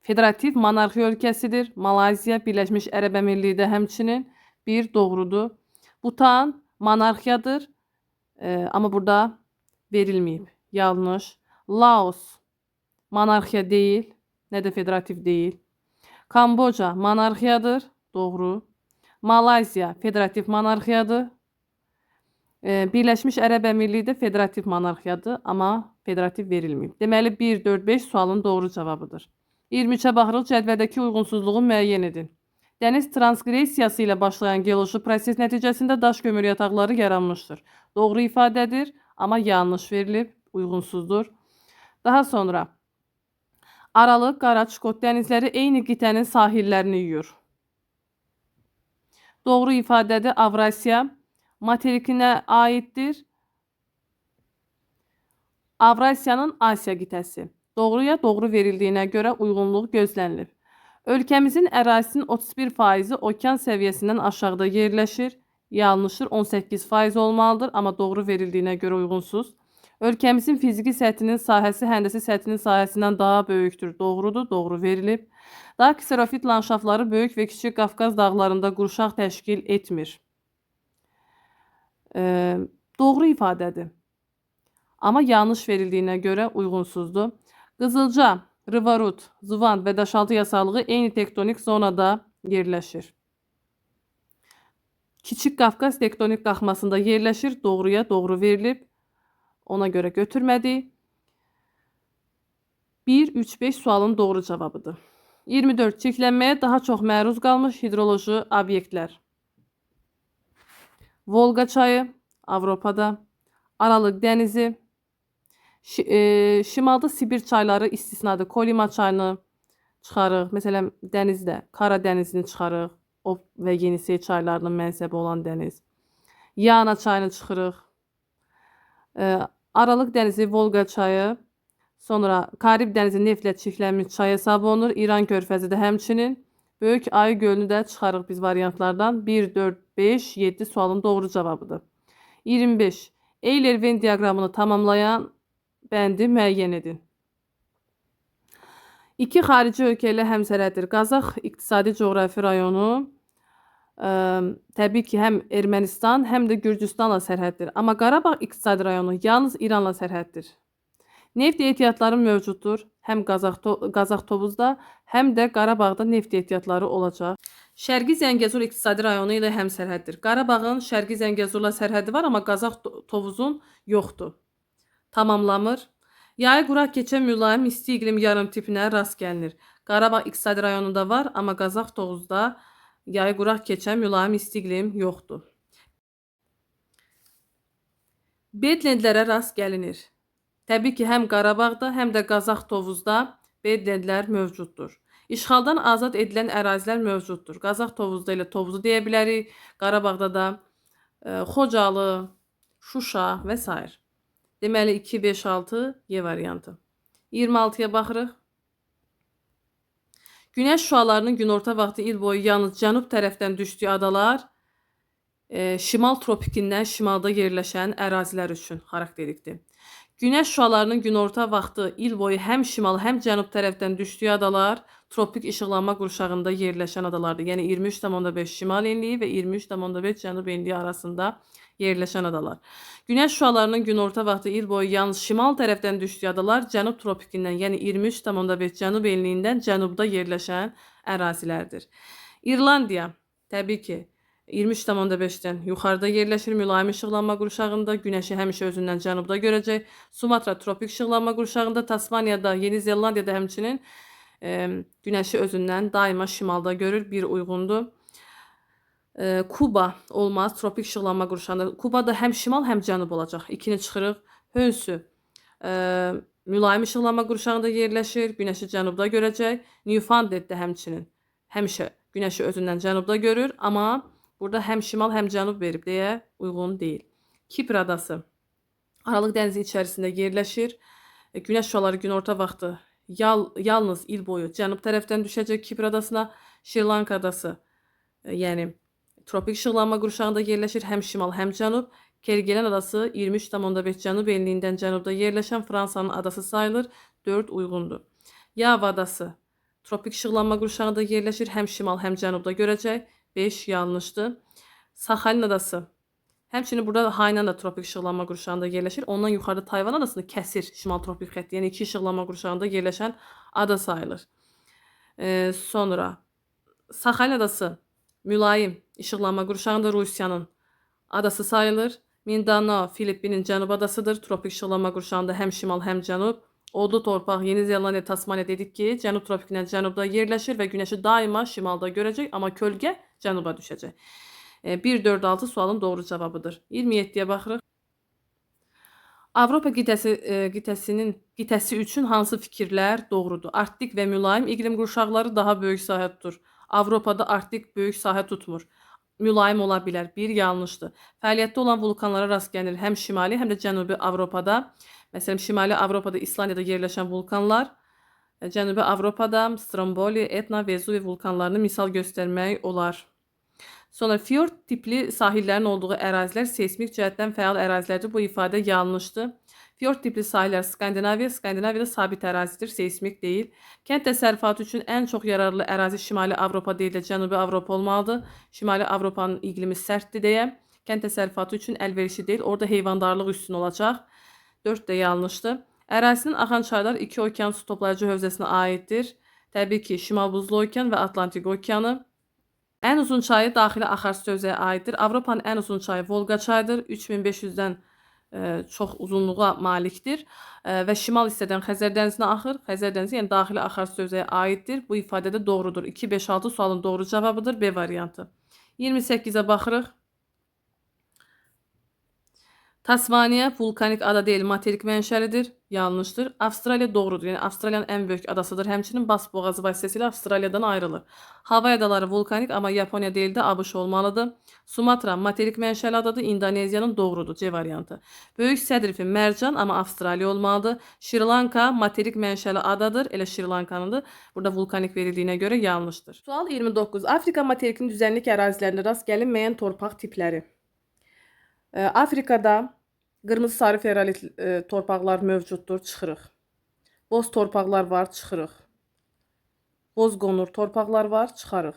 federativ monarxiya ölkəsidir. Malayziya, Birləşmiş Ərəb Əmirliyi də həmçinin bir doğrudur. Butan monarxiyadır. Amma burada verilməyib. Yanlış. Laos monarxiya deyil. Nə də federativ deyil. Kamboca monarxiyadır. Doğru. Malayziya federativ monarxiyadır. Birləşmiş Ərəb Əmirliyi də federativ monarxiyadır, amma federativ verilməyib. Deməli 1, 4, 5 sualın doğru cavabıdır. 23-ə baxırıq, cədvəldəki uyğunsuzluğu müəyyən edin. Dəniz transqressiyası ilə başlayan geoloji proses nəticəsində daş kömür yataqları yaranmışdır. Doğru ifadədir, amma yanlış verilib, uyğunsuzdur. Daha sonra Aralıq, Qaraçukot dənizləri eyni qitənin sahillərini yuyur. Doğru ifadədir, Avrasiya materikinə aiddir. Avrasiyanın Asiya qitəsi. Doğruya doğru verildiyinə görə uyğunluq gözlənilir. Ölkəmizin ərazisinin 31% okean səviyyəsindən aşağıda yerləşir. Yanlışdır, 18% olmalıdır, amma doğru verildiyinə görə uyğunsuz. Ölkəmizin fiziki səthinin sahəsi həndəsi səthinin sahəsindən daha böyükdür. Doğrudur, doğru verilib. Daha kserofit landşaftları böyük və kiçik Qafqaz dağlarında qurşaq təşkil etmir. Doğru ifadədir. Amma yanlış verildiyinə görə uyğunsuzdur. Qızılca, Rıvarut, Zıvan və Daşaltı yasalığı eyni tektonik zonada yerləşir. Kiçik Qafqaz tektonik qalxmasında yerləşir. Doğruya doğru verilib. Ona görə götürmədik. 1, 3, 5 sualın doğru cavabıdır. 24. Çirklənməyə daha çox məruz qalmış hidroloji obyektlər. Volqa çayı, Avropada. Aralıq dənizi. Şimalda Sibir çayları istisnadır. Kolima çayını çıxarıq. Məsələn, dənizdə Kara dənizini çıxarıq. Ob və Yenisey çaylarının mənsəbi olan dəniz. Yana çayını çıxırıq. Aralıq dənizi, Volqa çayı. Sonra Karib dənizi neftlə çirklənmiş çay hesab olunur. İran körfəzi də həmçinin. Böyük Ayı gölünü də çıxarıq biz variantlardan. 1, 4, 5, 7 sualın doğru cavabıdır. 25. Euler-Venn diaqramını tamamlayan bəndi müəyyən edin. İki xarici ölkə ilə həmsərhəddir. Qazax iqtisadi coğrafi rayonu təbii ki, həm Ermənistan, həm də Gürcüstanla sərhəddir. Amma Qarabağ iqtisadi rayonu yalnız İranla sərhəddir. Neft ehtiyatları mövcuddur. Həm Qazax Tovuzda, həm də Qarabağda neft ehtiyatları olacaq. Şərqi Zəngəzur iqtisadi rayonu ilə həmsərhəddir. Qarabağın Şərqi Zəngəzurla sərhədi var, amma Qazax Tovuzun yoxdur. Tamamlamır. Yayı quraq keçən mülayim isti iqlim yarım tipinə rast gəlinir. Qarabağ iqtisadi rayonunda var, amma Qazax Tovuzda yayı quraq keçən mülayim isti iqlim yoxdur. Bedlendlərə rast gəlinir. Təbii ki, həm Qarabağda, həm də Qazax Tovuzda bedlendlər mövcuddur. İşğaldan azad edilən ərazilər mövcuddur. Qazax Tovuzda ilə Tovuzu deyə bilərik. Qarabağda da Xocalı, Şuşa və s. Deməli 2, 5, 6 Y variantı. 26-ya baxırıq. Günəş şüalarının günorta vaxtı il boyu yalnız cənub tərəfdən düşdüyü adalar şimal tropikindən şimalda yerləşən ərazilər üçün xarakterlikdir. Günəş şüalarının günorta vaxtı il boyu həm şimal, həm cənub tərəfdən düşdüyü adalar tropik işıqlanma qurşağında yerləşən adalardır. Yəni 23,5 şimal enliyi və 23,5 cənub enliyi arasında yerləşən adalar. Günəş şüalarının günorta vaxtı il boyu yalnız şimal tərəfdən düşdüyü adalar cənub tropikindən, yəni 23,5 cənub enliyindən cənubda yerləşən ərazilərdir. İrlandiya, təbii ki, 23,5-dən yuxarıda yerləşir, mülayim işıqlanma qurşağında, günəşi həmişə özündən cənubda görəcək. Sumatra tropik işıqlanma qurşağında, Tasmaniyada, Yeni Zelandiyada həmçinin günəşi özündən daima şimalda görür, bir uyğundur. Kuba olmaz, tropik işıqlanma qurşağında. Kubada həm şimal, həm cənub olacaq. İkini çıxırıq. Hönsü Mülayim işıqlanma qurşağında yerləşir. Günəşi cənubda görəcək. Newfoundland də həmçinin həmişə günəşi özündən cənubda görür, amma burada həm şimal, həm cənub verib deyə uyğun deyil. Kipr adası Aralıq dənizi içərisində yerləşir. Günəş şüaları günorta vaxtı yalnız il boyu cənub tərəfdən düşəcək Kipr adasına. Şri-Lanka adası, yəni tropik işıqlanma qurşağında yerləşir, həm şimal, həm cənub. Kerguelen adası 23,5 cənub enliyindən cənubda yerləşən Fransanın adası sayılır. 4 uyğundur. Yava adası tropik işıqlanma qurşağında yerləşir, həm şimal, həm cənubda görəcək. 5 yanlışdır. Saxalin adası həmçinin burada Hainan da tropik işıqlanma qurşağında yerləşir. Ondan yuxarıda Tayvan adasını kəsir şimal tropik xətti, yəni 2 işıqlanma qurşağında yerləşən ada sayılır. Sonra Saxalin adası mülayim işıqlanma qurşağında Rusiyanın adası sayılır. Mindanao Filippinin cənub adasıdır. Tropik işıqlanma qurşağında həm şimal, həm cənub. Odlu torpaq Yeni Zelandiya, Tasmaniya dedik ki, cənub tropikindən cənubda yerləşir və günəşi daima şimalda görəcək, amma kölgə cənuba düşəcək. 1, 4, 6 sualın doğru cavabıdır. 27-yə baxırıq. Avropa qitəsi üçün hansı fikirlər doğrudur? Arktik və mülayim iqlim qurşaqları daha böyük sahə tutur. Avropada Arktik böyük sahə tutmur. Mülayim ola bilər. 1 yanlışdır. Fəaliyyətdə olan vulkanlara rast gəlinir həm şimali, həm də cənubi Avropada. Məsələn, şimali Avropada, İslandiyada yerləşən vulkanlar, cənubi Avropada Stromboli, Etna, Vezuvi vulkanlarını misal göstərmək olar. Sonra fiord tipli sahillərin olduğu ərazilər seismik cəhətdən fəal ərazilərdir. Bu ifadə yanlışdır. Fiord tipli sahillər Skandinaviyada sabit ərazidir, seismik deyil. Kənd təsərrüfatı üçün ən çox yararlı ərazi Şimali Avropa deyil də Cənubi Avropa olmalıdır. Şimali Avropanın iqlimi sərtdir deyə kənd təsərrüfatı üçün əlverişli deyil. Orada heyvandarlıq üstün olacaq. 4 də yanlışdır. Ərazisinin axan çaylar iki okean su toplayıcı hövzəsinə aiddir. Təbii ki, Şimal Buzlu Okean və Atlantik Okeanı. Ən uzun çayı daxili axarsu hövzəyə aiddir. Avropanın ən uzun çayı Volqa çayıdır. 3500-dən çox uzunluğa malikdir və şimal hissədən Xəzər dənizinə axır. Xəzər dənizi yəni daxili axarsu hövzəyə aiddir. Bu ifadə də doğrudur. 2, 5, 6 sualın doğru cavabıdır. B variantı. 28-ə baxırıq. Tasmaniya vulkanik ada deyil, materik mənşəlidir. Yanlışdır. Avstraliya doğrudur. Yəni Avstraliyanın ən böyük adasıdır. Həmçinin Bas boğazı vasitəsilə Avstraliyadan ayrılır. Havay adaları vulkanik, amma Yaponiya deyil də ABŞ olmalıdır. Sumatra materik mənşəli adadır. İndoneziyanın doğrudur. C variantı. Böyük sədrifi mərcan, amma Avstraliya olmalıdır. Şri-Lanka materik mənşəli adadır. Elə Şri-Lankanındır. Burada vulkanik verildiyinə görə yanlışdır. Sual 29. Afrika materikinin düzənlik ərazilərində rast gəlinməyən torpaq tipləri. Afrikada qırmızı sarı ferolit torpaqlar mövcuddur, çıxırıq. Boz torpaqlar var, çıxırıq. Boz qonur torpaqlar var, çıxarıq.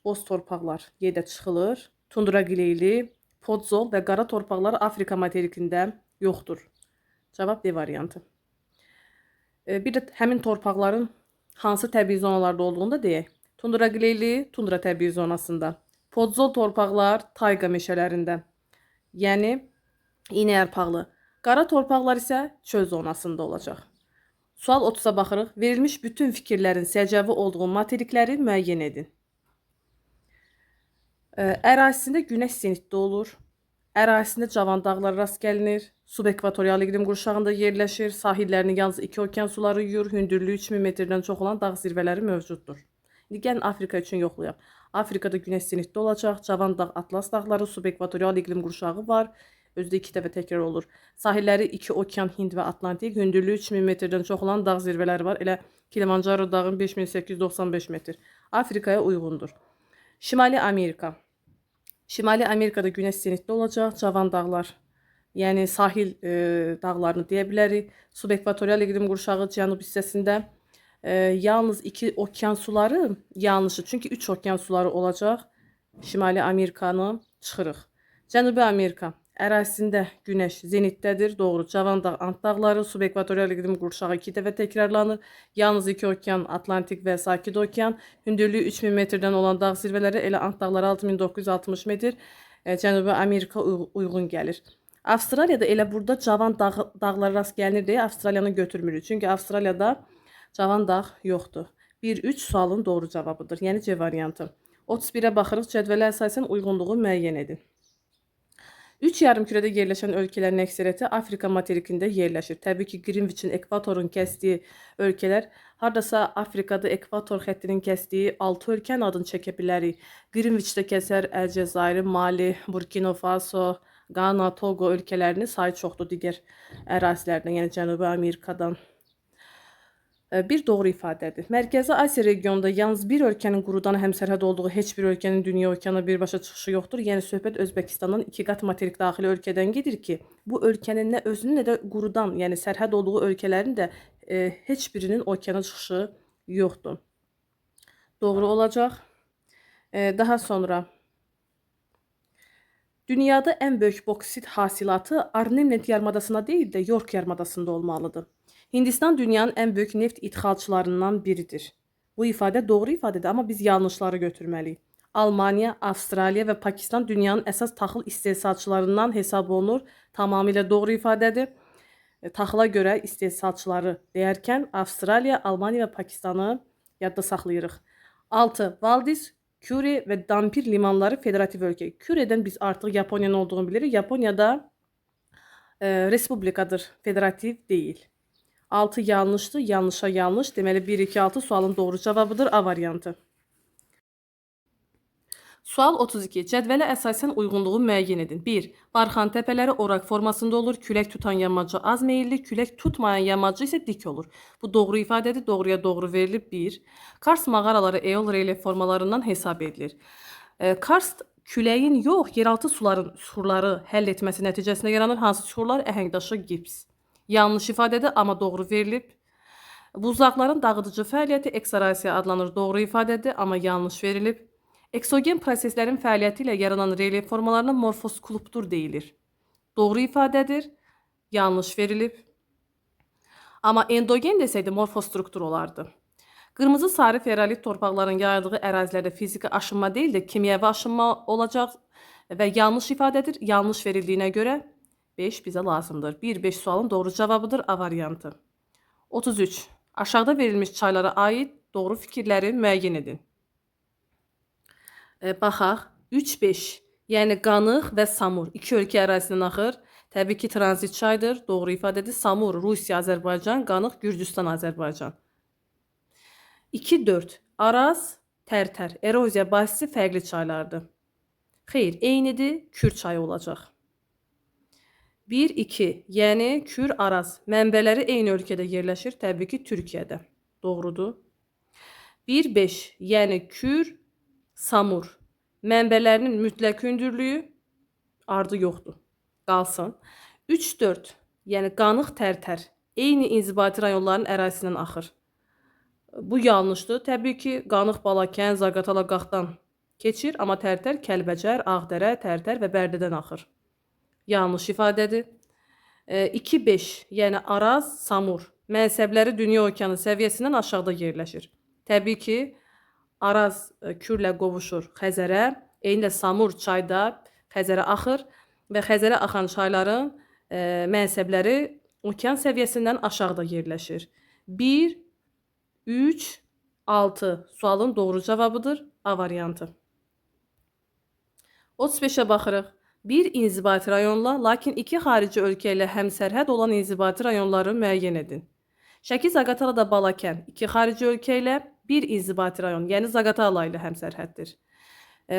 Boz torpaqlar yedə çıxılır. Tundra qileyli, podzol və qara torpaqlar Afrika materikində yoxdur. Cavab D variantı. Bir də həmin torpaqların hansı təbii zonalarda olduğunu da deyək. Tundra qileyli, tundra təbii zonasında. Podzol torpaqlar tayqa meşələrində. Yəni iynəyarpaqlı. Qara torpaqlar isə çöl zonasında olacaq. Sual 30-a baxırıq. Verilmiş bütün fikirlərin səciyyəvi olduğu materikləri müəyyən edin. Ərazisində günəş zenitdə olur. Ərazisində cavan dağlar rast gəlinir. Subekvatorial iqlim qurşağında yerləşir. Sahillərini yalnız 2 okean suları yuyur. Hündürlüyü 3000 metrdən çox olan dağ zirvələri mövcuddur. İndi gəlin Afrika üçün yoxlayaq. Afrikada günəş zenitdə olacaq. Cavan dağ, Atlas dağları, subekvatorial iqlim qurşağı var. Özdə 2 dəfə təkrar olur. Sahilləri 2 okean, Hind və Atlantik. Hündürlüyü 3000 metrdən çox olan dağ zirvələri var. Elə Kilimanjaro dağın 5895 metr. Afrikaya uyğundur. Şimali Amerika. Şimali Amerikada günəş zenitdə olacaq. Cavan dağlar, yəni sahil dağlarını deyə bilərik. Subekvatorial iqlim qurşağı cənub hissəsində. Yalnız 2 okean suları yanlışdır. Çünki 3 okean suları olacaq. Şimali Amerikanı çıxırıq. Cənubi Amerika ərazisində günəş zenitdədir. Doğru. Cavan dağ, Ant dağları, subekvatorial iqlim qurşağı 2 dəfə təkrarlanır. Yalnız 2 okean, Atlantik və Sakit okean. Hündürlüyü 3000 metrdən olan dağ zirvələri, elə Ant dağları 6960 metr. Cənubi Amerika uyğun gəlir. Avstraliyada elə burada cavan dağlara rast gəlinir deyə Avstraliyanı götürmürük. Çünki Avstraliyada cavan dağ yoxdur. 1-3 sualın doğru cavabıdır. Yəni C variantı. 31-ə baxırıq. Cədvələ əsasən uyğunluğu müəyyən edin. Üç yarımkürədə yerləşən ölkələrin əksəriyyəti Afrika materikində yerləşir. Təbii ki, Greenwich'in ekvatorun kəsdiyi ölkələr, hardasa Afrikada ekvator xəttinin kəsdiyi 6 ölkənin adını çəkə bilərik. Greenwich'də kəsər Əlcəzair, Mali, Burkina Faso, Qana, Togo ölkələrini sayı çoxdur digər ərazilərdən, yəni Cənubi Amerikadan. Bir doğru ifadədir. Mərkəzi Asiya regionunda yalnız bir ölkənin qurudan həmsərhəd olduğu heç bir ölkənin dünya okeana birbaşa çıxışı yoxdur. Yəni söhbət Özbəkistandan 2 qat materik daxili ölkədən gedir ki, bu ölkənin nə özünün, nə də qurudan, yəni sərhəd olduğu ölkələrin də heç birinin okeana çıxışı yoxdur. Doğru olacaq. Daha sonra dünyada ən böyük boksit hasilatı Arnhem yarımadasında deyil də York yarımadasında olmalıdır. Hindistan dünyanın ən böyük neft ixracçılarından biridir. Bu ifadə doğru ifadədir, amma biz yanlışları götürməliyik. Almaniya, Avstraliya və Pakistan dünyanın əsas taxıl istehsalçılarından hesab olunur. Tamamilə doğru ifadədir. Taxıla görə istehsalçıları deyərkən Avstraliya, Almaniya və Pakistanı yadda saxlayırıq. 6. Valdis, Kure və Dampir limanları federativ ölkə. Kuredən biz artıq Yaponiyanın olduğunu bilirik. Yaponiyada respublikadır, federativ deyil. 6 yanlışdır, yanlışa yanlış. Deməli 1, 2, 6 sualın doğru cavabıdır, A variantı. Sual 32. Cədvələ əsasən uyğunluğu müəyyən edin. 1. Barxan təpələri oraq formasında olur. Külək tutan yamacı az meyilli, külək tutmayan yamacı isə dik olur. Bu doğru ifadədir. Doğruya doğru verilib 1. Karst mağaraları eol relyef formalarından hesab edilir. Karst küləyin yox, yeraltı suları həll etməsi nəticəsində yaranır. Hansı sular? Əhəngdaşı, gips. Yanlış ifadədir, amma doğru verilib. Buzlaqların dağıdıcı fəaliyyəti eksorasiya adlanır. Doğru ifadədir, amma yanlış verilib. Eksogen proseslərin fəaliyyəti ilə yaranan relyef formalarına morfoskulptur deyilir. Doğru ifadədir, yanlış verilib. Amma endogen desəydi morfostruktur olardı. Qırmızı sarı ferolit torpaqların yayıldığı ərazilərdə fiziki aşınma deyil də kimyəvi aşınma olacaq və yanlış ifadədir. Yanlış verildiyinə görə 5 bizə lazımdır. 1-5 sualın doğru cavabıdır, A variantı. 33. Aşağıda verilmiş çaylara aid doğru fikirləri müəyyən edin. Baxaq, 3-5, yəni Qanıq və Samur 2 ölkə ərazisindən axır. Təbii ki, tranzit çaydır, doğru ifadədir. Samur, Rusiya, Azərbaycan, Qanıq, Gürcüstan, Azərbaycan. 2-4, Araz, Tərtər, eroziya bahisi fərqli çaylardır. Xeyr, eynidir, Kür çayı olacaq. 1-2, yəni Kür, Araz, mənbələri eyni ölkədə yerləşir, təbii ki, Türkiyədə. Doğrudur. 1-5, yəni Kür, Samur, mənbələrinin mütləq hündürlüyü ardı yoxdur, qalsın. 3-4, yəni Qanıq, Tərtər, eyni inzibati rayonların ərazisindən axır. Bu yanlışdır. Təbii ki, Qanıq, Balakən, Zaqatala, Qaxdan keçir, amma Tərtər, Kəlbəcər, Ağdərə, Tərtər və Bərdədən axır. Yanlış ifadədir. 2-5, yəni Araz, Samur, mənsəbləri dünya okeanı səviyyəsindən aşağıda yerləşir. Təbii ki, Araz Kürlə qovuşur Xəzərə, eyni də Samur çayda Xəzərə axır və Xəzərə axan çayların mənsəbləri okean səviyyəsindən aşağıda yerləşir. 1, 3, 6 sualın doğru cavabıdır, A variantı. 35-ə baxırıq. Bir inzibati rayonla, lakin 2 xarici ölkə ilə həmsərhəd olan inzibati rayonları müəyyən edin. Şəki, Zaqatalada Balakən 2 xarici ölkə ilə bir inzibati rayon, yəni Zaqatala ilə həmsərhəddir.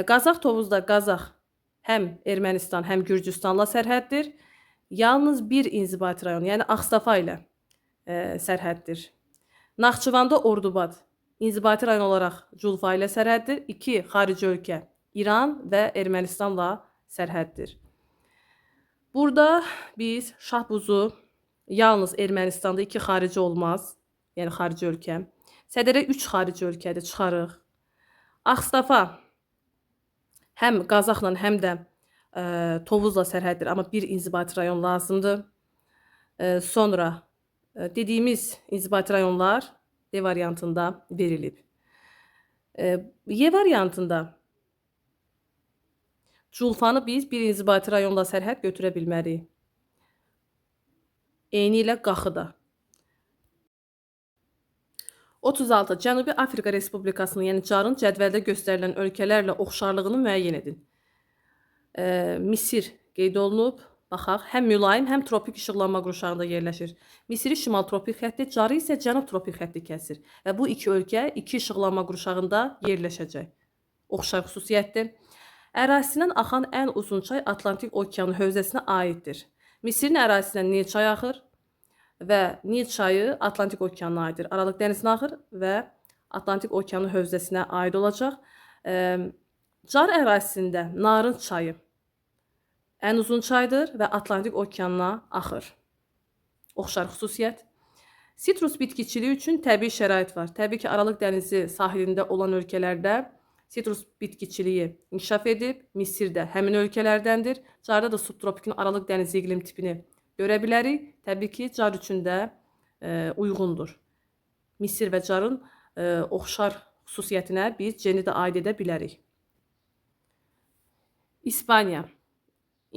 Qazax, Tovuzda Qazax həm Ermənistan, həm Gürcüstanla sərhəddir. Yalnız bir inzibati rayon, yəni Ağstafa ilə sərhəddir. Naxçıvanda Ordubad inzibati rayon olaraq Culfa ilə sərhəddir. 2 xarici ölkə, İran və Ermənistanla sərhəddir. Burada biz Şahbuzu yalnız Ermənistanda 2 xarici olmaz, yəni xarici ölkə. Sədərə 3 xarici ölkədir, çıxarıq. Ağstafa həm Qazaxla, həm də Tovuzla sərhəddir, amma bir inzibati rayon lazımdır. Sonra dediyimiz inzibati rayonlar D variantında verilib. Y variantında Culfanı biz bir inzibati rayonla sərhəd götürə bilmərik. Eyni ilə Qaxı da. 36. Cənubi Afrika Respublikasının, yəni CAR-ın cədvəldə göstərilən ölkələrlə oxşarlığını müəyyən edin. Misir qeyd olunub. Baxaq, həm mülayim, həm tropik işıqlanma qurşağında yerləşir. Misri şimal tropik xətti, Carı isə cənub tropik xətti kəsir və bu iki ölkə iki işıqlanma qurşağında yerləşəcək. Oxşar xüsusiyyətdir. Ərazisindən axan ən uzun çay Atlantik okeanı hövzəsinə aiddir. Misirin ərazisindən Nil çayı axır və Nil çayı Atlantik okeanına aiddir. Aralıq dənizinə axır və Atlantik okeanı hövzəsinə aid olacaq. Car ərazisində Narınc çayı ən uzun çaydır və Atlantik okeanına axır. Oxşar xüsusiyyət. Sitrus bitkiçiliyi üçün təbii şərait var. Təbii ki, Aralıq dənizi sahilində olan ölkələrdə sitrus bitkiçiliyi inkişaf edib. Misir də həmin ölkələrdəndir. Carda da subtropikin Aralıq dənizi iqlim tipini görə bilərik. Təbii ki, Car üçün də uyğundur. Misir və Carın oxşar xüsusiyyətinə biz geni də aid edə bilərik. İspaniya.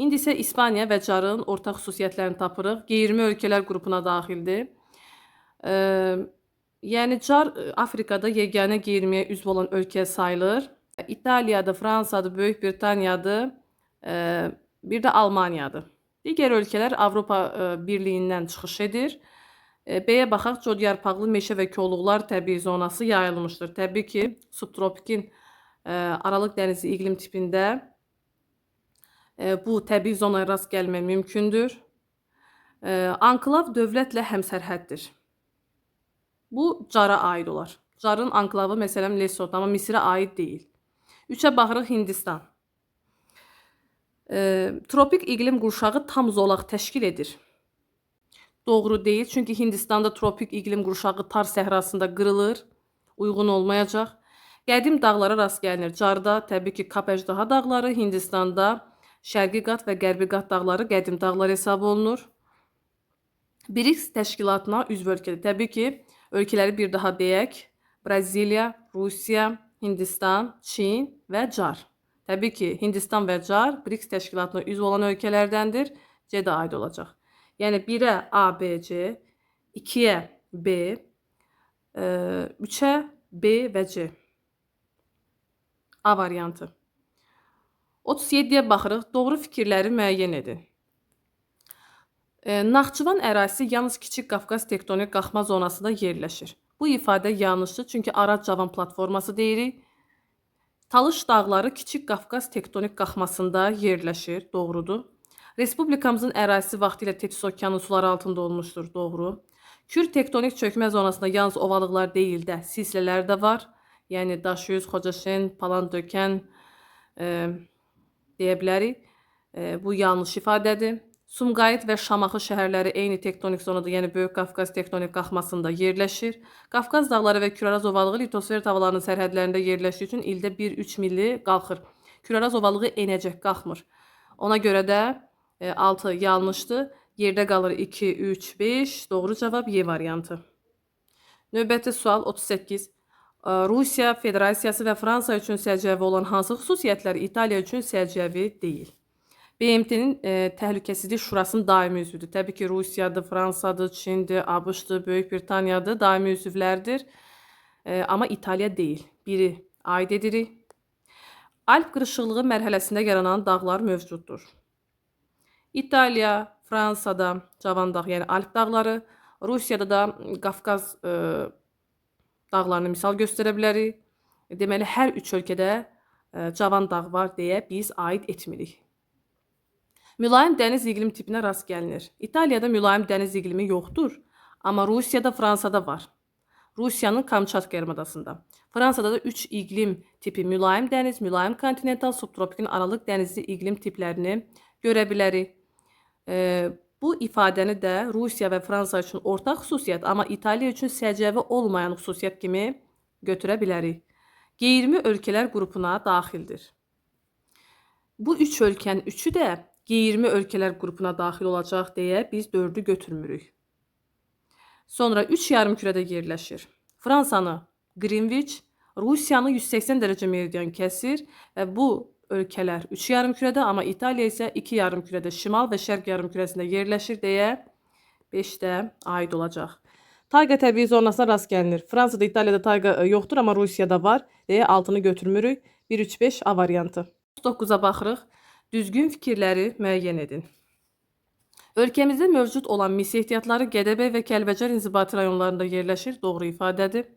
İndi isə İspaniya və Carın ortaq xüsusiyyətlərini tapırıq. Qeyri-ümumi ölkələr qrupuna daxildir. Yəni Car Afrikada yeganə qeyri-ümumi üzv olan ölkə sayılır. İtaliyadır, Fransadır, Böyük Britaniyadır, bir də Almaniyadır. Digər ölkələr Avropa Birliyindən çıxış edir. B-yə baxaq, codyarpaqlı meşə və kolluqlar təbii zonası yayılmışdır. Təbii ki, subtropikin Aralıq dənizi iqlim tipində bu təbii zonaya rast gəlmək mümkündür. Anklav dövlətlə həmsərhəddir. Bu Cara aid olar. Carın anklavı məsələn Lesotho, amma Misirə aid deyil. 3-ə baxırıq Hindistan. Tropik iqlim qurşağı tam zolaq təşkil edir. Doğru deyil, çünki Hindistanda tropik iqlim qurşağı Tar səhrasında qırılır, uyğun olmayacaq. Qədim dağlara rast gəlinir. Carda təbii ki, Kap əjdaha dağları, Hindistanda Şərqi Qat və Qərbi Qat dağları qədim dağlar hesab olunur. BRICS təşkilatına üzv ölkədir. Təbii ki, ölkələri bir daha deyək. Braziliya, Rusiya, Hindistan, Çin və Car. Təbii ki, Hindistan və Car BRICS təşkilatına üzv olan ölkələrdəndir. C də aid olacaq. Yəni 1-ə A, B, C, 2-yə B, 3-ə B və C. A variantı. 37-yə baxırıq. Doğru fikirləri müəyyən edin. Naxçıvan ərazisi yalnız Kiçik Qafqaz tektonik qalxma zonasında yerləşir. Bu ifadə yanlışdır, çünki Arad-Cavan platforması deyirik. Talış dağları Kiçik Qafqaz tektonik qalxmasında yerləşir. Doğrudur. Respublikamızın ərazisi vaxtilə Tetis okeanı suları altında olmuşdur. Doğru. Kür tektonik çökmə zonasında yalnız ovalıqlar deyil də, silsilələr də var. Yəni Daşüz, Xocaşen, Palandökən deyə bilərik. Bu yanlış ifadədir. Sumqayıt və Şamaxı şəhərləri eyni tektonik zonada, yəni Böyük Qafqaz tektonik qalxmasında yerləşir. Qafqaz dağları və Küraraz ovalığı litosfer havalarının sərhədlərində yerləşdiyi üçün ildə 1-3 milli qalxır. Küraraz ovalığı enəcək, qalxmır. Ona görə də 6 yanlışdır. Yerdə qalır 2, 3, 5. Doğru cavab Y variantı. Növbəti sual 38. Rusiya Federasiyası və Fransa üçün səciyyəvi olan hansı xüsusiyyətlər İtaliya üçün səciyyəvi deyil? BMT-nin Təhlükəsizlik Şurasının daimi üzvüdür. Təbii ki, Rusiyadır, Fransadır, Çindir, ABŞ-dır, Böyük Britaniyadır, daimi üzvlərdir. Amma İtaliya deyil. Biri aid edirik. Alp qırışıqlığı mərhələsində yaranan dağlar mövcuddur. İtaliya, Fransada Cavan dağ, yəni Alp dağları, Rusiyada da Qafqaz dağlarını misal göstərə bilərik. Deməli, hər üç ölkədə Cavan dağ var deyə biz aid etmirik. Mülayim dəniz iqlim tipinə rast gəlinir. İtaliyada mülayim dəniz iqlimi yoxdur, amma Rusiyada, Fransada var. Rusiyanın Kamçatka yarımadasında. Fransada da 3 iqlim tipi mülayim dəniz, mülayim kontinental, subtropikin aralıq dənizli iqlim tiplərini görə bilərik. Bu ifadəni də Rusiya və Fransa üçün ortaq xüsusiyyət, amma İtaliya üçün səciyyəvi olmayan xüsusiyyət kimi götürə bilərik. Qeyri-ümumi ölkələr qrupuna daxildir. Bu 3 ölkənin üçü də qeyri-ümumi ölkələr qrupuna daxil olacaq deyə biz 4-ü götürmürük. Sonra 3 yarımkürədə yerləşir. Fransanı Greenwich, Rusiyanı 180 dərəcə meridian kəsir və bu ölkələr 3 yarımkürədə, amma İtaliya isə 2 yarımkürədə, şimal və şərq yarımkürəsində yerləşir deyə 5-də aid olacaq. Tayqa təbii zonasına rast gəlinir. Fransada, İtaliyada tayqa yoxdur, amma Rusiyada var deyə 6-nı götürmürük. 1-3-5 A variantı. 9-a baxırıq. Düzgün fikirləri müəyyən edin. Ölkəmizdə mövcud olan mis ehtiyatları Gədəbəy və Kəlbəcər inzibati rayonlarında yerləşir. Doğru ifadədir.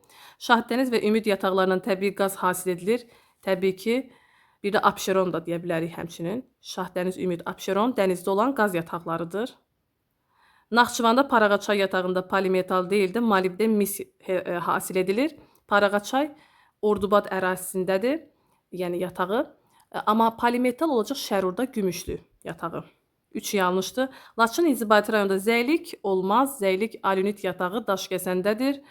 Şahdəniz və Ümid yataqlarından təbii qaz hasil edilir. Təbii ki, bir də Abşeron da deyə bilərik həmçinin. Şahdəniz, Ümid, Abşeron dənizdə olan qaz yataqlarıdır. Naxçıvanda Parağaçay yatağında polimetal deyil də molibden mis hasil edilir. Parağaçay Ordubad ərazisindədir, yəni yatağı. Amma polimetal olacaq Şərurda Gümüşlü yatağı. 3 yanlışdır. Laçın inzibati rayonunda zəylik olmaz. Zəylik alünit yatağı Daşkəsəndədir.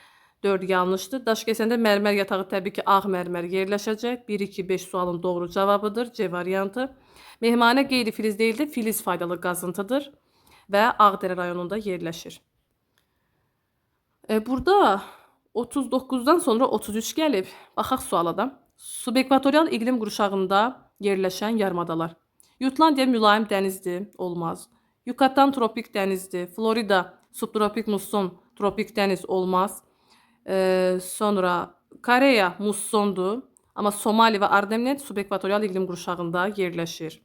4 yanlışdır. Daşkəsəndə mərmər yatağı təbii ki, ağ mərmər yerləşəcək. 1, 2, 5 sualın doğru cavabıdır. C variantı. Mehmanə qeyri-filiz deyil də filiz faydalı qazıntıdır və Ağdərə rayonunda yerləşir. Burada 39-dan sonra 33 gəlib. Baxaq suala da. Subekvatorial iqlim qurşağında yerləşən yarımadalar. Yurtlandiya mülayim dənizdir, olmaz. Yucatan tropik dənizdir. Florida subtropik musson tropik dəniz, olmaz. Sonra Koreya mussondur, amma Somali və Ardennen subekvatorial iqlim qurşağında yerləşir.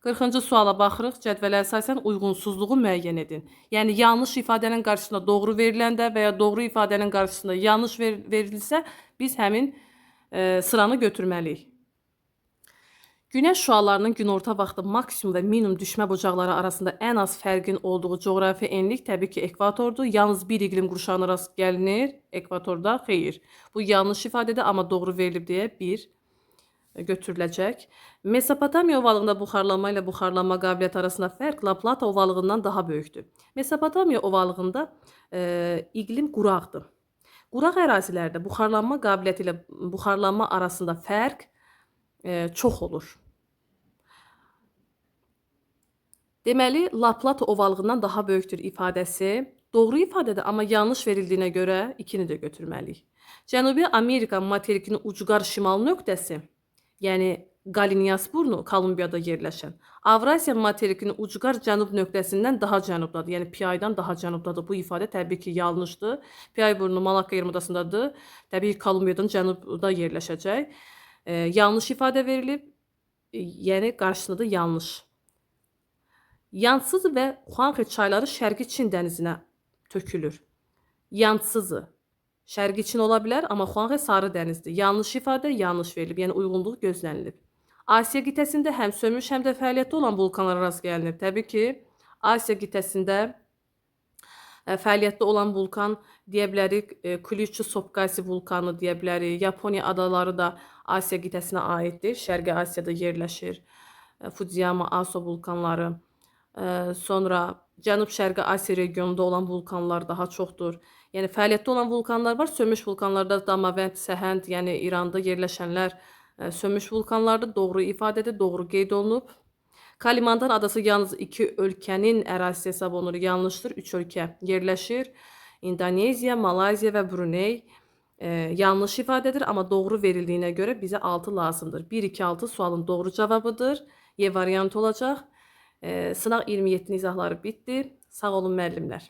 40-cı suala baxırıq. Cədvələ əsasən uyğunsuzluğu müəyyən edin. Yəni, yanlış ifadənin qarşısında doğru veriləndə və ya doğru ifadənin qarşısında yanlış verilsə, biz həmin sıranı götürməliyik. Günəş şüalarının günorta vaxtı maksimum və minimum düşmə bucaqları arasında ən az fərqin olduğu coğrafi enlik təbii ki, ekvatordur. Yalnız bir iqlim qurşağına rast gəlinir. Ekvatorda xeyr. Bu yanlış ifadədir, amma doğru verilib deyə 1 götürüləcək. Mesopotamiya ovalığında buxarlanma ilə buxarlanma qabiliyyəti arasında fərq La Plata ovalığından daha böyükdür. Mesopotamiya ovalığında iqlim quraqdır. Quraq ərazilərdə buxarlanma qabiliyyəti ilə buxarlanma arasında fərq çox olur. Deməli, La Plata ovalığından daha böyükdür ifadəsi doğru ifadədir, amma yanlış verildiyinə görə 2-ni də götürməliyik. Cənubi Amerika materikinin ucqar şimal nöqtəsi, yəni Qalinyas burnu Kolumbiyada yerləşən, Avrasiya materikinin ucqar cənub nöqtəsindən daha cənubdadır, yəni Piyaydan daha cənubdadır. Bu ifadə təbii ki, yanlışdır. Piyay burnu Malakka yarımadasındadır. Təbii ki, Kolumbiyadan cənubda yerləşəcək. Yanlış ifadə verilib, yəni qarşısında da yanlış. Yansızı və Xuanxe çayları Şərqi Çin dənizinə tökülür. Yansızı Şərqi Çin ola bilər, amma Xuanxe sarı dənizdir. Yanlış ifadə yanlış verilib, yəni uyğunluq gözlənilib. Asiya qitəsində həm sönmüş, həm də fəaliyyətdə olan vulkanlara rast gəlinir. Təbii ki, Asiya qitəsində fəaliyyətdə olan vulkan deyə bilərik, Kyūshū-Sopkasi vulkanı deyə bilərik. Yaponiya adaları da Asiya qitəsinə aiddir. Şərqi Asiyada yerləşir. Fujiyama, Aso vulkanları. Sonra Cənub-Şərqi Asiya regionunda olan vulkanlar daha çoxdur. Yəni, fəaliyyətdə olan vulkanlar var. Sönmüş vulkanlarda Damavand, Səhənd, yəni İranda yerləşənlər sönmüş vulkanlardır. Doğru ifadədir, doğru qeyd olunub. Kalimantan adası yalnız 2 ölkənin ərazisi hesab olunur. Yanlışdır, 3 ölkə yerləşir. İndoneziya, Malayziya və Bruney yanlış ifadədir, amma doğru verildiyinə görə bizə 6 lazımdır. 1, 2, 6 sualın doğru cavabıdır. Y variantı olacaq. Sınaq 27-nin izahları bitdi. Sağ olun müəllimlər.